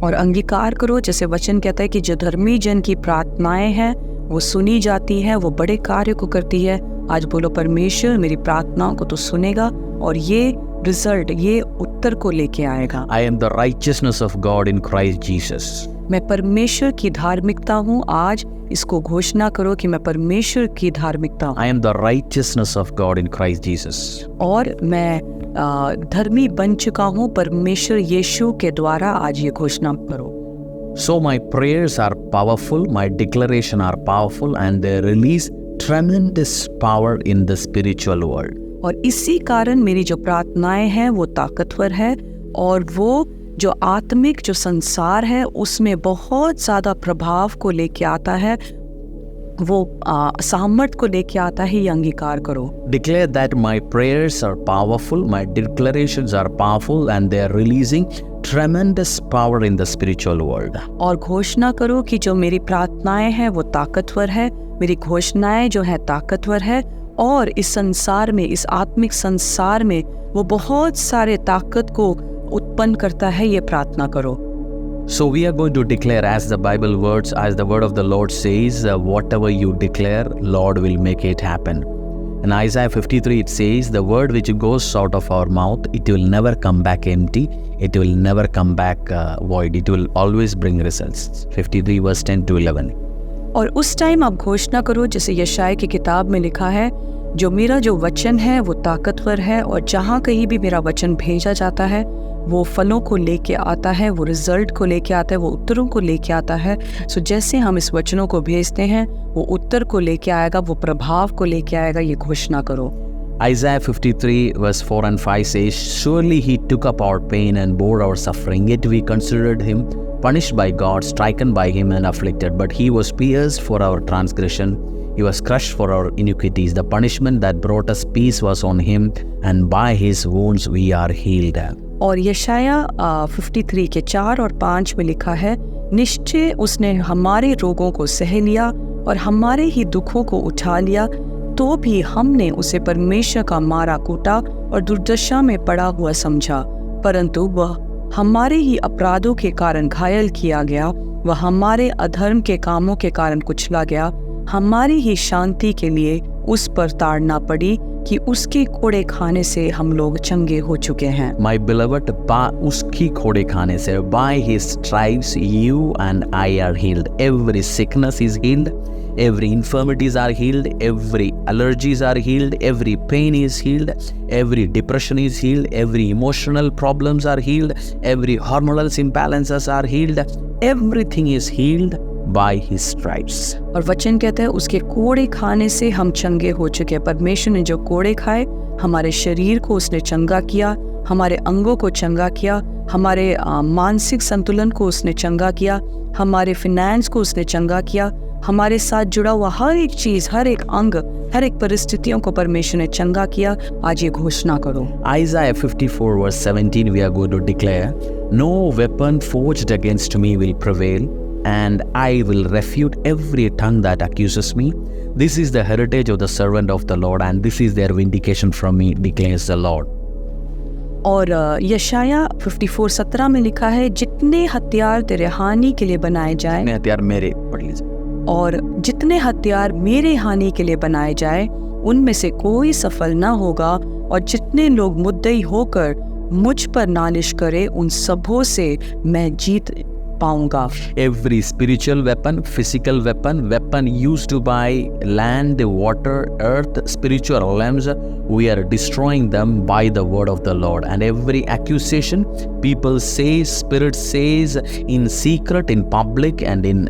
और अंगीकार करो, जैसे वचन कहता है कि जो धर्मी जन की प्रार्थनाएं हैं वो सुनी जाती हैं, वो बड़े कार्य को करती है। आज बोलो, परमेश्वर मेरी प्रार्थनाओं को तो सुनेगा और ये रिजल्ट, ये उत्तर को लेके आएगा। I am the righteousness of God in Christ Jesus. मैं परमेश्वर की धार्मिकता हूँ। आज इसको घोषणा करो कि मैं परमेश्वर की धार्मिकता हूँ। I am the righteousness of God in Christ Jesus. और मैं धर्मी बन चुका हूँ परमेश्वर यीशु के द्वारा। आज ये घोषणा करो। So my prayers are powerful, my declaration are powerful, and they release tremendous power in the spiritual world. और इसी कारण मेरी जो प्रार्थनाएं हैं वो ताकतवर है और वो जो आत्मिक जो संसार है उसमें बहुत ज़्यादा प्रभाव को लेके आता है, वो सामर्थ को लेके आता है। ये अंगीकार करो। Declare that my prayers are powerful, my declarations are powerful, and they are releasing tremendous power in the spiritual world. और घोषणा करो कि जो मेरी प्रार्थनाएं हैं वो ताकतवर है, मेरी घोषणाएं जो है ताकतवर है और इस संसार में, इस आत्मिक संसार में वो बहुत सारे ताकत को उत्पन्न करता है। ये प्रार्थना करो। So we are going to declare as the Bible words, as the word of the Lord says, whatever you declare, Lord will make it happen. In Isaiah 53 it says, the word which goes out of our mouth, it will never come back empty, it will never come back void, it will always bring results. 53 verse 10 to 11. और उस time आप घोषणा करो, जैसे यशायाह की किताब में लिखा है, जो मेरा जो वचन है वो ताकतवर है और जहाँ कहीं भी मेरा वचन भेजा जाता है वो फलों को लेके आता है, वो रिजल्ट को लेके आता है, वो उत्तरों को लेके आता है। सो जैसे हम इस वचनों को भेजते हैं वो उत्तर को लेके आएगा, वो प्रभाव को लेके आएगा। ये घोषणा करो। Isaiah 53 verse 4 and 5 says, surely he took up our pain and bore our suffering, yet we considered him punished by God, striken by him and afflicted. But he was pierced for our transgression, he was crushed for our iniquities. The punishment that brought us peace was on him, and by his wounds we are healed. और यशायाह 53 के 4 और 5 में लिखा है, निश्चय उसने हमारे रोगों को सह लिया और हमारे ही दुखों को उठा लिया, तो भी हमने उसे परमेश्वर का मारा कूटा और दुर्दशा में पड़ा हुआ समझा। परंतु वह हमारे ही अपराधों के कारण घायल किया गया, वह हमारे अधर्म के कामों के कारण कुचला गया। हमारी ही शांति के लिए उस पर ताड़ना पड़ी कि उसके कोड़े खाने से हम लोग चंगे हो चुके हैं। My beloved, उसकी कोड़े खाने से, by his stripes you and I are healed. Every sickness is healed, every infirmities are healed, every allergies are healed, every pain is healed, every depression is healed, every emotional problems are healed, every hormonal imbalances are healed, everything is healed by his stripes. और वचन कहता है उसके कोड़े खाने से हम चंगे हो चुके हैं। परमेश्वर ने जो कोड़े खाए, हमारे शरीर को उसने चंगा किया, हमारे अंगों को चंगा किया, हमारे मानसिक संतुलन को उसने चंगा किया, हमारे फाइनेंस को उसने चंगा किया, हमारे साथ जुड़ा हुआ हर एक चीज, हर एक अंग, हर एक परिस्थितियों को परमेश्वर ने चंगा किया। आज ये घोषणा करो। Isaiah 54 verse 17 we are going to declare, no weapon forged against me will prevail, and I will refute every tongue that accuses me. This is the heritage of the servant of the Lord, and this is their vindication from me, declares the Lord. और यशाया 54:17 में लिखा है, जितने हथियार तेरे हानि के लिए बनाए जाए, हथियार मेरे, पढ़ लीजिए, और जितने हथियार मेरे हानि के लिए बनाए जाए उनमें से कोई सफल ना होगा, और जितने लोग मुद्दई होकर मुझ पर नालिश करे उन सबों से मैं जीत पाऊंगा। Every spiritual weapon, physical weapon used by land, water, earth, spiritual realms, we are destroying them by the word of the Lord. And every accusation people say, spirit says, in secret, in public, and in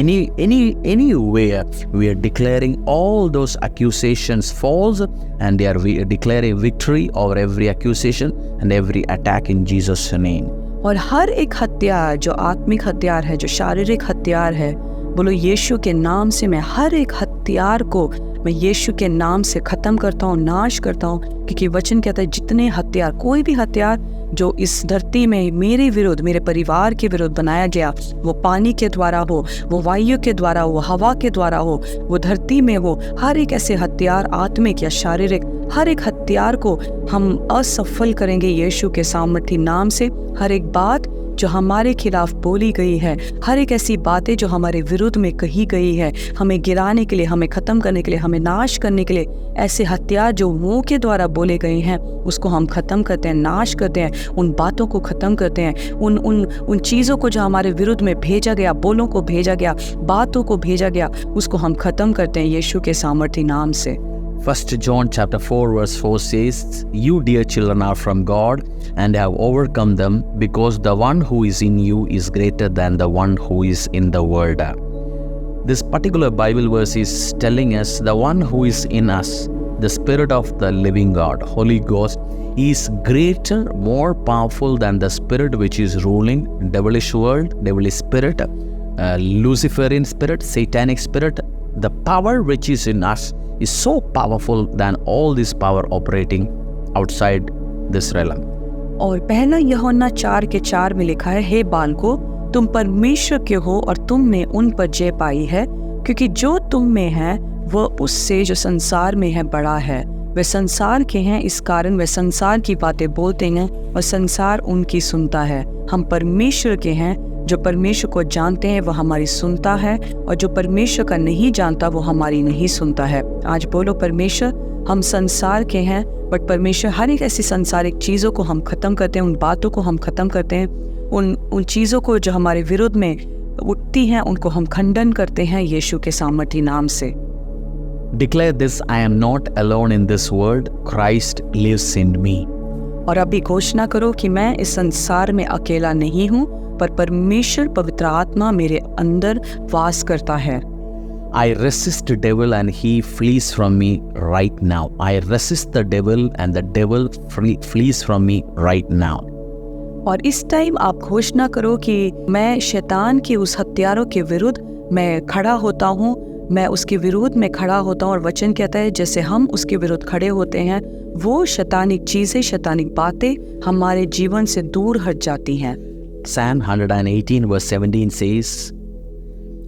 any way, we are declaring all those accusations false, and we are declaring victory over every accusation and every attack in Jesus' name. और हर एक हथियार, जो आत्मिक हथियार है, जो शारीरिक हथियार है, बोलो यीशु के नाम से मैं हर एक हथियार को मैं यीशु के नाम से ख़त्म करता हूँ, नाश करता हूँ। क्योंकि वचन कहता है जितने हथियार, कोई भी हथियार जो इस धरती में मेरे विरुद्ध, मेरे परिवार के विरुद्ध बनाया गया, वो पानी के द्वारा हो, वो वायु के द्वारा हो, हवा के द्वारा हो, वो धरती में हो, हर एक ऐसे हथियार, आत्मिक या शारीरिक, हर एक हथियार को हम असफल करेंगे यीशु के सामर्थी नाम से। हर एक बात जो हमारे खिलाफ बोली गई है, हर एक ऐसी बातें जो हमारे विरुद्ध में कही गई है, हमें गिराने के लिए, हमें ख़त्म करने के लिए, हमें नाश करने के लिए, ऐसे हथियार जो मुंह के द्वारा बोले गए हैं, उसको हम ख़त्म करते हैं, नाश करते हैं, उन बातों को ख़त्म करते हैं, उन चीज़ों को जो हमारे विरुद्ध में भेजा गया, बोलों को भेजा गया, बातों को भेजा गया, उसको हम ख़त्म करते हैं यीशु के सामर्थी नाम से। 1 John chapter 4 verse 4 says, you dear children are from God and have overcome them, because the one who is in you is greater than the one who is in the world. This particular Bible verse is telling us the one who is in us, the Spirit of the living God, Holy Ghost, is greater, more powerful than the spirit which is ruling devilish world, devilish spirit, Luciferian spirit, satanic spirit. The power which is in us is so powerful than all this power operating outside this realm. और पहला यूहन्ना 4:4 में लिखा है, हे बालको, तुम परमेश्वर के हो और तुमने उन पर जय पाई है, क्योंकि जो तुम में है वह उससे जो संसार में है बड़ा है। वे संसार के हैं, इस कारण वे संसार की बातें बोलते हैं और संसार उनकी सुनता है। हम परमेश्वर के हैं, जो परमेश्वर को जानते हैं वह हमारी सुनता है, और जो परमेश्वर का नहीं जानता वो हमारी नहीं सुनता है। आज बोलो परमेश्वर, हम संसार के हैं, बट परमेश्वर हर एक ऐसी संसारिक चीज़ों को हम ख़त्म करते हैं, उन बातों को हम ख़त्म करते हैं, उन चीज़ों को जो हमारे विरुद्ध में उठती हैं उनको हम खंडन करते हैं यीशु के सामर्थी नाम से। Declare this, I am not alone in this world, Christ lives in me. और अभी घोषणा करो कि मैं इस संसार में अकेला नहीं हूँ, पर परमेश्वर पवित्र आत्मा मेरे अंदर वास करता है। I resist the devil and he flees from me right now. I resist the devil and the devil flees from me right now. और इस टाइम आप घोषणा करो कि मैं शैतान के उस हथियारों के विरुद्ध मैं खड़ा होता हूँ, मैं उसके विरोध में खड़ा होता हूँ। और वचन कहता है जैसे हम उसके विरुद्ध खड़े होते हैं, वो शैतानिक चीज़ें, शैतानिक बातें हमारे जीवन से दूर हट जाती हैं। Psalm 118 verse 17 says,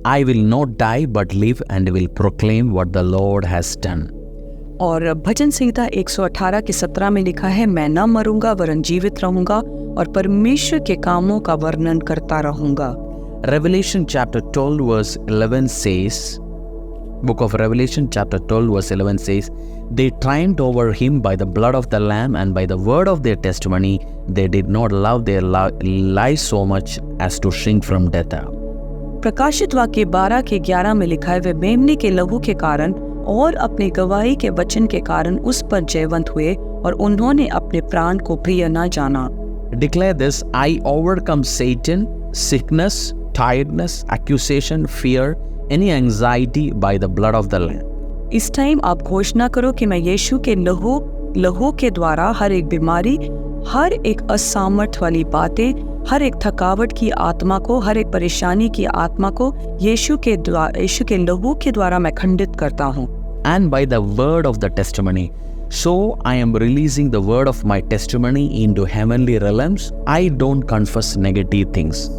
I will not die but live and will proclaim what the Lord has done. और भजन संहिता 118 के 17 में लिखा है, मैं न मरूंगा वरन जीवित रहूंगा और परमेश्वर के कामों का वर्णन करता रहूंगा। Revelation chapter 12 verse 11 says, Book of Revelation chapter 12 verse 11 says, they triumphed over him by the blood of the Lamb and by the word of their testimony. They did not love their lives so much as to shrink from death. प्रकाशित वाक्य 12 के 11 में लिखा है, वे मेमने के लहू के कारण और अपने गवाही के वचन के कारण उस पर जयवंत हुए और उन्होंने अपने प्राण को प्रिय न जाना। Declare this, I overcome Satan, sickness, tiredness, accusation, fear, any anxiety by the blood of the Lamb. इस टाइम आप घोषणा करो कि मैं यीशु के लहू के द्वारा हर एक बीमारी, हर एक असामर्थ वाली बातें, हर एक थकावट की आत्मा को, हर एक परेशानी की आत्मा को यीशु के लहू के द्वारा मैं खंडित करता हूँ। And by the word of the testimony. So I am releasing the word of my testimony into heavenly realms. I don't confess negative things.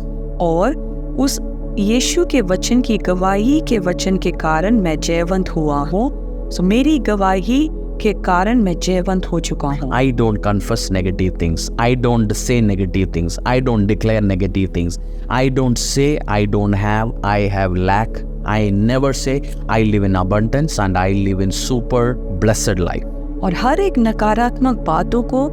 और उस यीशु के वचन की गवाही के वचन के कारण मैं जयवंत हुआ हूँ। सो मेरी गवाही के कारण मैं जयवंत हो चुका हूँ। I don't confess negative things. I don't say negative things. I don't declare negative things. I don't say I don't have, I have lack. I never say I live in abundance and I live in super blessed life. और हर एक नकारात्मक बातों को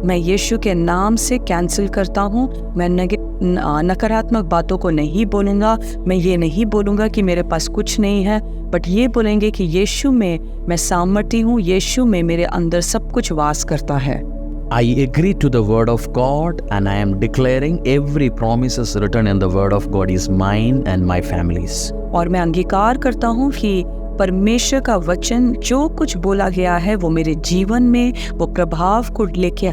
मैं यीशु के नाम से cancel करता हूँ। मैं नकारात्मक बातों को नहीं बोलूँगा। मैं ये नहीं बोलूँगा कि मेरे पास कुछ नहीं है, बट ये बोलेंगे कि यीशु में मैं सामर्थ्य हूँ, यीशु में मेरे अंदर सब कुछ वास करता है। I agree to the word of God and I am declaring every promises written in the word of God is mine and my family's. और मैं अंगीकार करता हूँ कि परमेश्वर का वचन जो कुछ बोला गया है वो मेरे जीवन में वो प्रभाव को लेके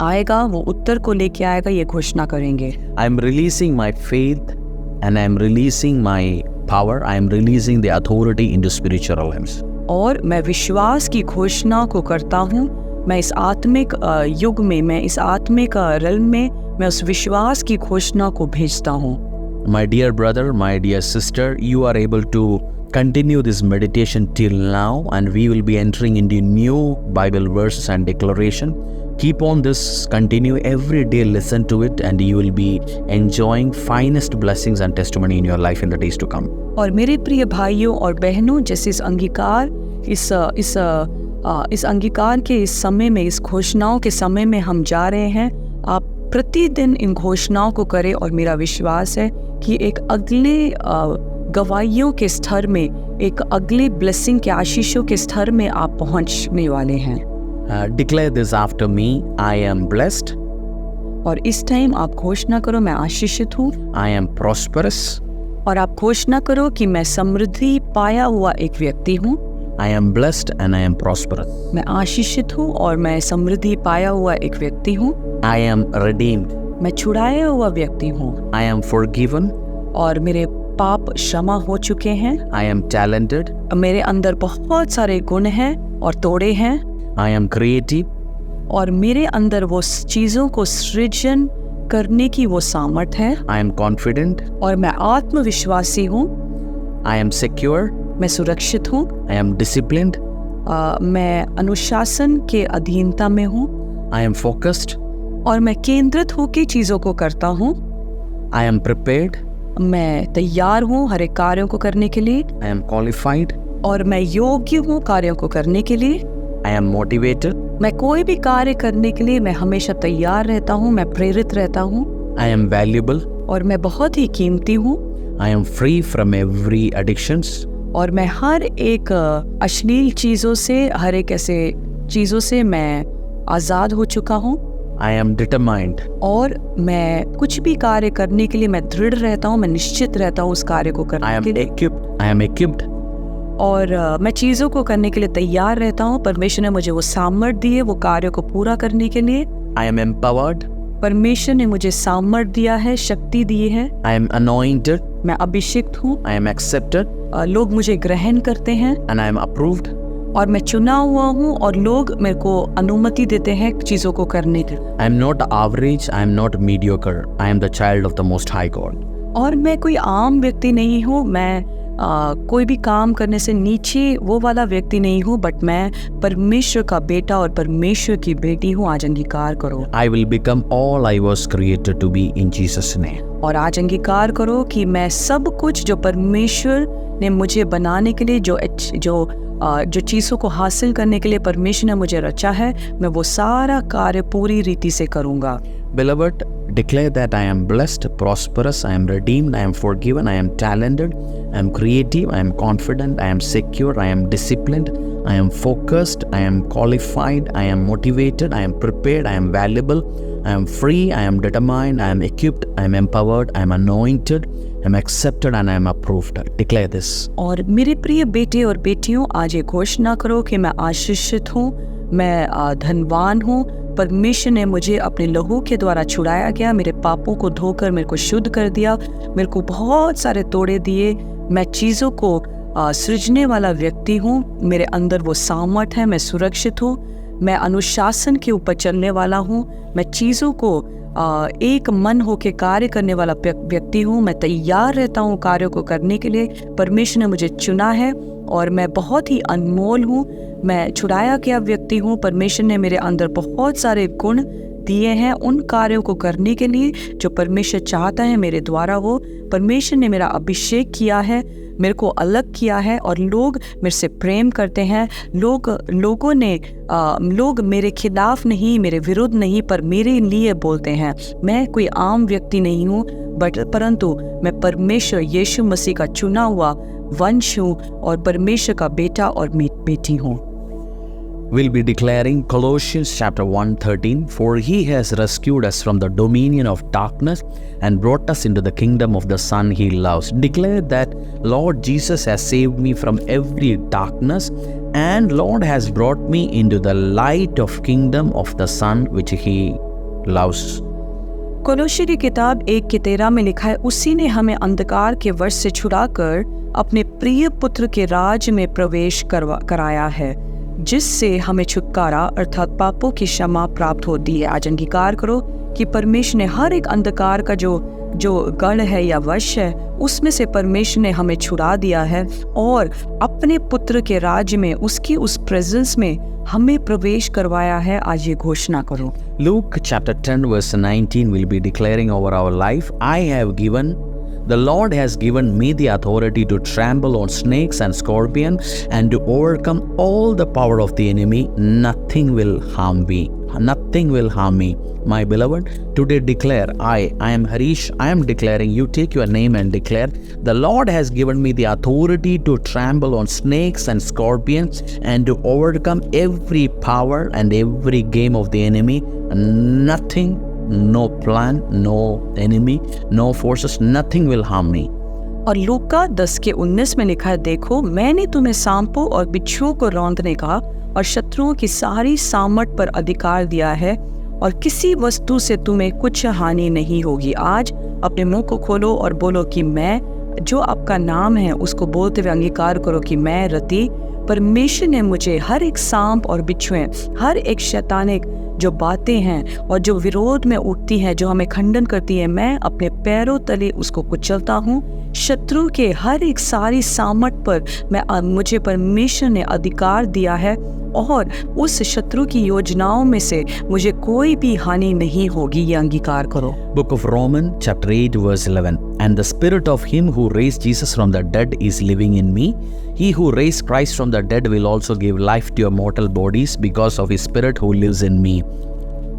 आएगा, वो उत्तर को लेके आएगा, ये घोषणा करेंगे। I am releasing my faith and I am releasing my power. I am releasing the authority into spiritual realms. और मैं विश्वास की घोषणा को करता हूँ। मैं इस आत्मिक युग में, मैं इस आत्मिक realm में मैं उस विश्वास की घोषणा को भेजता हूँ। My dear brother, my dear sister, you are able to continue this meditation till now and we will be entering into new Bible verses and declaration. Keep on this, continue every day, listen to it and you will be enjoying finest blessings and testimony in your life in the days to come. और मेरे प्रिय भाइयों और बहनों, जैसे इस अंगीकार के इस समय में, इस घोषणाओं के समय में हम जा रहे हैं, आप प्रतिदिन इन घोषणाओं को करें और मेरा विश्वास है कि एक अगले गवाहियों के स्तर में, एक अगले ब्लेसिंग के आशीषों के स्तर में आप पहुंचने वाले हैं। Declare this after me, I am blessed. और इस टाइम आप घोषणा करो, मैं आशीषित हूँ। I am prosperous. और आप घोषणा करो कि मैं समृद्धि पाया हुआ एक व्यक्ति हूँ। I am blessed and I am prosperous. मैं आशीषित हूँ और मैं समृद्धि पाया हुआ एक व्यक्ति हूँ। I am redeemed. मैं छुड़ाया हुआ व्यक्ति हूँ। I am forgiven. और मेरे पाप क्षमा हो चुके हैं। I am talented. मेरे अंदर बहुत सारे गुण हैं और तोड़े हैं। I am creative. और मेरे अंदर वो चीजों को सृजन करने की वो सामर्थ है। I am confident. और मैं आत्मविश्वासी हूँ। I am secure. मैं सुरक्षित हूँ। I am disciplined. मैं अनुशासन के अधीनता में हूँ। I am focused. और मैं केंद्रित होकर चीजों को करता हूँ। I am prepared. मैं तैयार हूँ हर एक कार्यों को करने के लिए। I am qualified. और मैं योग्य हूँ कार्यों को करने के लिए। I am motivated. मैं कोई भी कार्य करने के लिए मैं हमेशा तैयार रहता हूँ, मैं प्रेरित रहता हूँ। I am valuable. और मैं बहुत ही कीमती हूँ। I am free from every addictions. और मैं हर एक अश्लील चीज़ों से, हर एक ऐसे चीज़ों से मैं आज़ाद हो चुका हूँ। I am determined. और मैं कुछ भी कार्य करने के लिए मैं दृढ़ रहता हूँ, मैं निश्चित रहता हूँ उस कार्य को करने के लिए। I am equipped. और मैं चीज़ों को करने के लिए तैयार रहता हूँ। परमेश्वर ने मुझे वो सामर्थ्य दी है वो कार्य को पूरा करने के लिए। I am empowered. परमेश्वर ने मुझे सामर्थ्य दिया है, शक्ति दी है। I am anointed. मैं अभिषिक्त हूँ। I am accepted. लोग मुझे ग्रहण करते हैं। And I am approved. और मैं चुना हुआ हूँ और लोग मेरे को अनुमति देते हैं चीज़ों को करने की। I am not average. I am not mediocre. I am the child of the Most High God. और मैं कोई आम व्यक्ति नहीं हूँ, मैं कोई भी काम करने से नीचे वो वाला व्यक्ति नहीं हूँ, बट मैं परमेश्वर का बेटा और परमेश्वर की बेटी हूँ। आज अंगीकार करो। I will become all I was created to be in Jesus' name. और आज अंगीकार करो कि मैं सब कुछ जो परमेश्वर ने मुझे बनाने के लिए, जो चीज़ों को हासिल करने के लिए परमेश्वर ने मुझे रचा है, मैं वो सारा कार्य पूरी रीति से करूँगा। Beloved, declare that I am blessed, prosperous, I am redeemed, I am forgiven, I am talented, I am creative, I am confident, I am secure, I am disciplined, I am focused, I am qualified, I am motivated, I am prepared, I am valuable, I am free, I am determined, I am equipped, I am empowered, I am anointed, I am accepted and I am approved. Declare this. और मेरे प्रिय बेटे और बेटियों, आज ये घोषणा करो कि मैं आशीषित हूँ, मैं धनवान हूँ। परमेश्वर ने मुझे अपने लहू के द्वारा छुड़ाया गया, मेरे पापों को धोकर मेरे को शुद्ध कर दिया, मेरे को बहुत सारे तोड़े दिए। मैं चीज़ों को सृजने वाला व्यक्ति हूँ, मेरे अंदर वो सामर्थ है, मैं सुरक्षित हूँ, मैं अनुशासन के ऊपर चलने वाला हूँ, मैं चीज़ों को एक मन होकर कार्य करने वाला व्यक्ति हूँ, मैं तैयार रहता हूँ कार्यों को करने के लिए। परमेश्वर ने मुझे चुना है और मैं बहुत ही अनमोल हूँ, मैं छुड़ाया गया व्यक्ति हूँ। परमेश्वर ने मेरे अंदर बहुत सारे गुण दिए हैं उन कार्यों को करने के लिए जो परमेश्वर चाहता है मेरे द्वारा हो। परमेश्वर ने मेरा अभिषेक किया है, मेरे को अलग किया है और लोग मेरे से प्रेम करते हैं। लोग मेरे खिलाफ नहीं, मेरे विरुद्ध नहीं, पर मेरे लिए बोलते हैं। मैं कोई आम व्यक्ति नहीं हूँ, परंतु मैं परमेश्वर यीशु मसीह का चुना हुआ वंश हूँ और परमेश्वर का बेटा और बेटी हूँ। We'll be declaring Colossians chapter 1:13, for he has rescued us from the dominion of darkness and brought us into the kingdom of the Son he loves. Declare that Lord Jesus has saved me from every darkness and Lord has brought me into the light of kingdom of the Son which he loves. कोलोसी की किताब 1:13 में लिखा है, उसी ने हमें अंधकार के वश से छुड़ाकर अपने प्रिय पुत्र के राज्य में प्रवेश कराया है, जिससे हमें छुटकारा अर्थात पापों की क्षमा प्राप्त होती है। आज अंगीकार करो कि परमेश्वर ने हर एक अंधकार का जो गढ़ है या वश है, उसमें से परमेश्वर ने हमें छुड़ा दिया है और अपने पुत्र के राज्य में, उसकी उस प्रेजेंस में हमें प्रवेश करवाया है। आज ये घोषणा करो। Luke chapter 10 verse 19 will be declaring over our life, The Lord has given me the authority to trample on snakes and scorpions and to overcome all the power of the enemy. Nothing will harm me. Nothing will harm me. My beloved, today declare, I am Harish, I am declaring, you take your name and declare, the Lord has given me the authority to trample on snakes and scorpions and to overcome every power and every game of the enemy. Nothing, no plan, no enemy, no forces, nothing will harm me. और लूका 10:19 में लिखा है, देखो मैंने तुम्हें सांपों और बिच्छुओं को रौंदने का और शत्रुओं की सारी सामर्थ पर अधिकार दिया है और किसी वस्तु से तुम्हें कुछ हानि नहीं होगी। आज अपने मुंह को खोलो और बोलो कि मैं, जो आपका नाम है उसको बोलते हुए अंगीकार करो कि मैं रति, परमेश्वर ने मुझे हर एक सांप और बिच्छुएं, हर एक शैतानिक जो बातें हैं और जो विरोध में उठती हैं, जो हमें खंडन करती है, मैं अपने पैरों तले उसको कुचलता हूँ। शत्रु के हर एक सारी सामर्थ पर मुझे परमेश्वर ने अधिकार दिया है और उस शत्रु की योजनाओं में से मुझे कोई भी हानि नहीं होगी। ये अंगीकार करो। Book of Romans chapter 8 verse 11, and the spirit of him who raised Jesus from the dead is living in me. He who raised Christ from the dead will also give life to your mortal bodies because of his spirit who lives in me.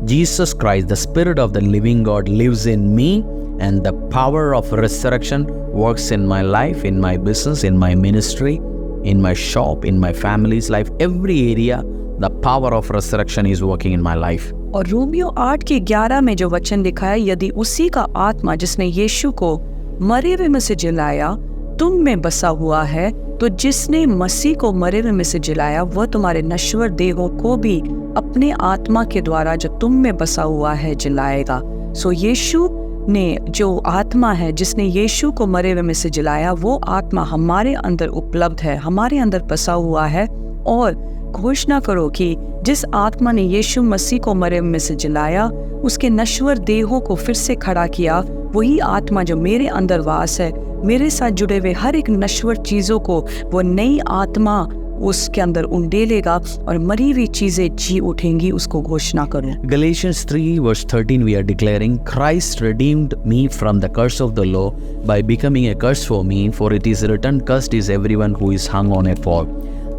Jesus Christ, the spirit of the living God, lives in me, and the power of resurrection works in my life, in my business, in my ministry, in my shop, in my family's life, every area. The power of resurrection is working in my life. और Romeo 8:11 में जो वचन लिखा है, यदि उसी का आत्मा जिसने यीशु को मरे हुए में से जिलाया तुम में बसा हुआ है, तो जिसने मसीह को मरे हुए में से जिलाया वह तुम्हारे नश्वर देहों को भी अपने आत्मा के द्वारा जो तुम में बसा हुआ है जिलाएगा। सो यीशु ने जो आत्मा है, जिसने यीशु को मरे हुए में से जिलाया, वो आत्मा हमारे अंदर उपलब्ध है, हमारे अंदर बसा हुआ है। और घोषणा करो कि जिस आत्मा ने यीशु मसीह को मरे हुए में से जिलाया, उसके नश्वर देहों को फिर से खड़ा किया, वही आत्मा जो मेरे अंदर वास है, मेरे साथ जुड़े हुए हर एक नश्वर चीज़ों को वो नई आत्मा उसके अंदर उंडेलेगा और मरी हुई चीज़ें जी उठेंगी, उसको घोषणा करूं। Galatians 3 verse 13 we are declaring, Christ redeemed me from the curse of the law by becoming a curse for me, for it is written, cursed is everyone who is hung on a pole.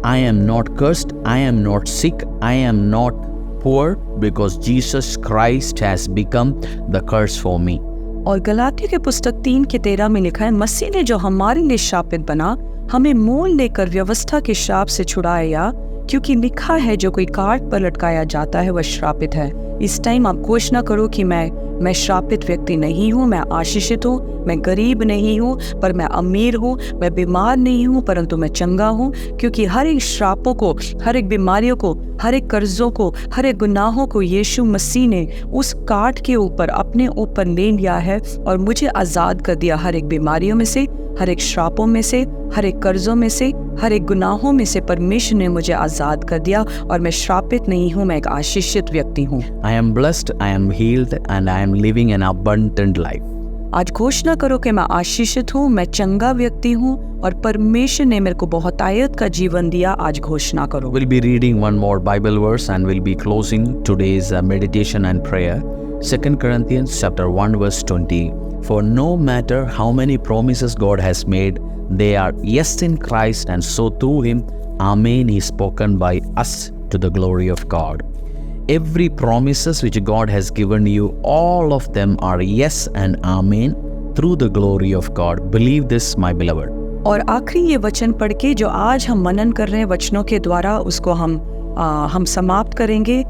I am not cursed, I am not sick, I am not poor, because Jesus Christ has become the curse for me. और गलातियों के पुस्तक 3:13 में लिखा है, मसीह ने जो हमारे लिए शापित बना, हमें मोल लेकर व्यवस्था के श्राप से छुड़ाया, क्योंकि लिखा है जो कोई काट पर लटकाया जाता है वह श्रापित है। इस टाइम आप घोषणा करो कि मैं श्रापित व्यक्ति नहीं हूँ, मैं आशीषित हूँ, मैं गरीब नहीं हूँ पर मैं अमीर हूँ, मैं बीमार नहीं हूँ परंतु मैं चंगा हूँ, क्योंकि हर एक श्रापों को, हर एक बीमारियों को, हर एक कर्जों को, हर एक गुनाहों को यीशु मसीह ने उस काट के ऊपर अपने ऊपर ले लिया है और मुझे आज़ाद कर दिया हर एक बीमारियों में से, हर एक श्रापों में से, हर एक कर्जों में से, हर एक गुनाहों में से परमेश्वर ने मुझे आज़ाद कर दिया और मैं श्रापित नहीं हूँ, मैं एक आशीषित व्यक्ति हूँ। I am blessed, I am healed, and I am living an abundant life. आज घोषणा करो कि मैं आशीषित हूँ, मैं चंगा व्यक्ति हूँ और परमेश्वर ने मेरे को बहुतायत का जीवन दिया। आज घोषणा करो। We'll be reading one more Bible verse and we'll be closing today's meditation and prayer. 2 Corinthians chapter 1 verse 20. For no matter how many promises God has made, they are yes in Christ, and so through him, Amen is spoken by us to the glory of God. Every promises which God has given you, all of them are yes and Amen through the glory of God. Believe this, my beloved. और आखिरी ये वचन पढ़ के जो आज हम मनन कर रहे हैं वचनों के द्वारा, उसको हम समाप्त करेंगे।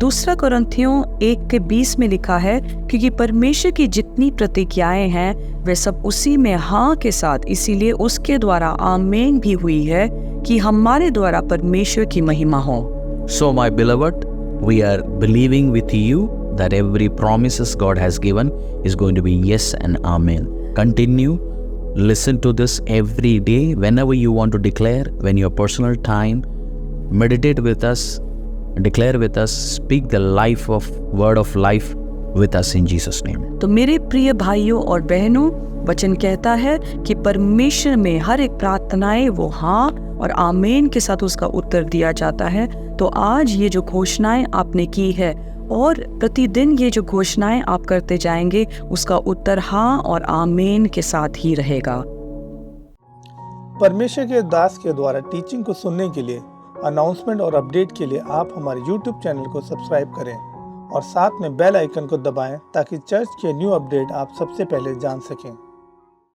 2 कुरिन्थियों 1:20 में लिखा है, क्योंकि परमेश्वर की जितनी प्रतिज्ञाएं हैं वे सब उसी में हाँ के साथ, इसीलिए उसके द्वारा आमीन भी हुई है कि हमारे द्वारा परमेश्वर की महिमा हो। So my beloved, we are believing with you that every promises God has given is going to be yes and Amen. Continue, listen to this every day, whenever you want to declare, when your personal time, meditate with us, declare with us, speak the life of word of life with us in Jesus name. तो मेरे प्रिय भाइयों और बहनों, वचन कहता है कि परमेश्वर में हर एक प्रार्थनाएं वो हाँ और आमीन के साथ उसका उत्तर दिया जाता है। तो आज ये जो घोषणाएं आपने की है और प्रतिदिन ये जो घोषणाएं आप करते जाएंगे, उसका उत्तर हाँ और आमीन के साथ ही रहेगा। परमेश्वर के दास के द्वारा टीचिंग को सुनने के लिए, अनाउंसमेंट और अपडेट के लिए आप हमारे YouTube चैनल को सब्सक्राइब करें और साथ में बेल आइकन को दबाएं ताकि चर्च के न्यू अपडेट आप सबसे पहले जान सकें।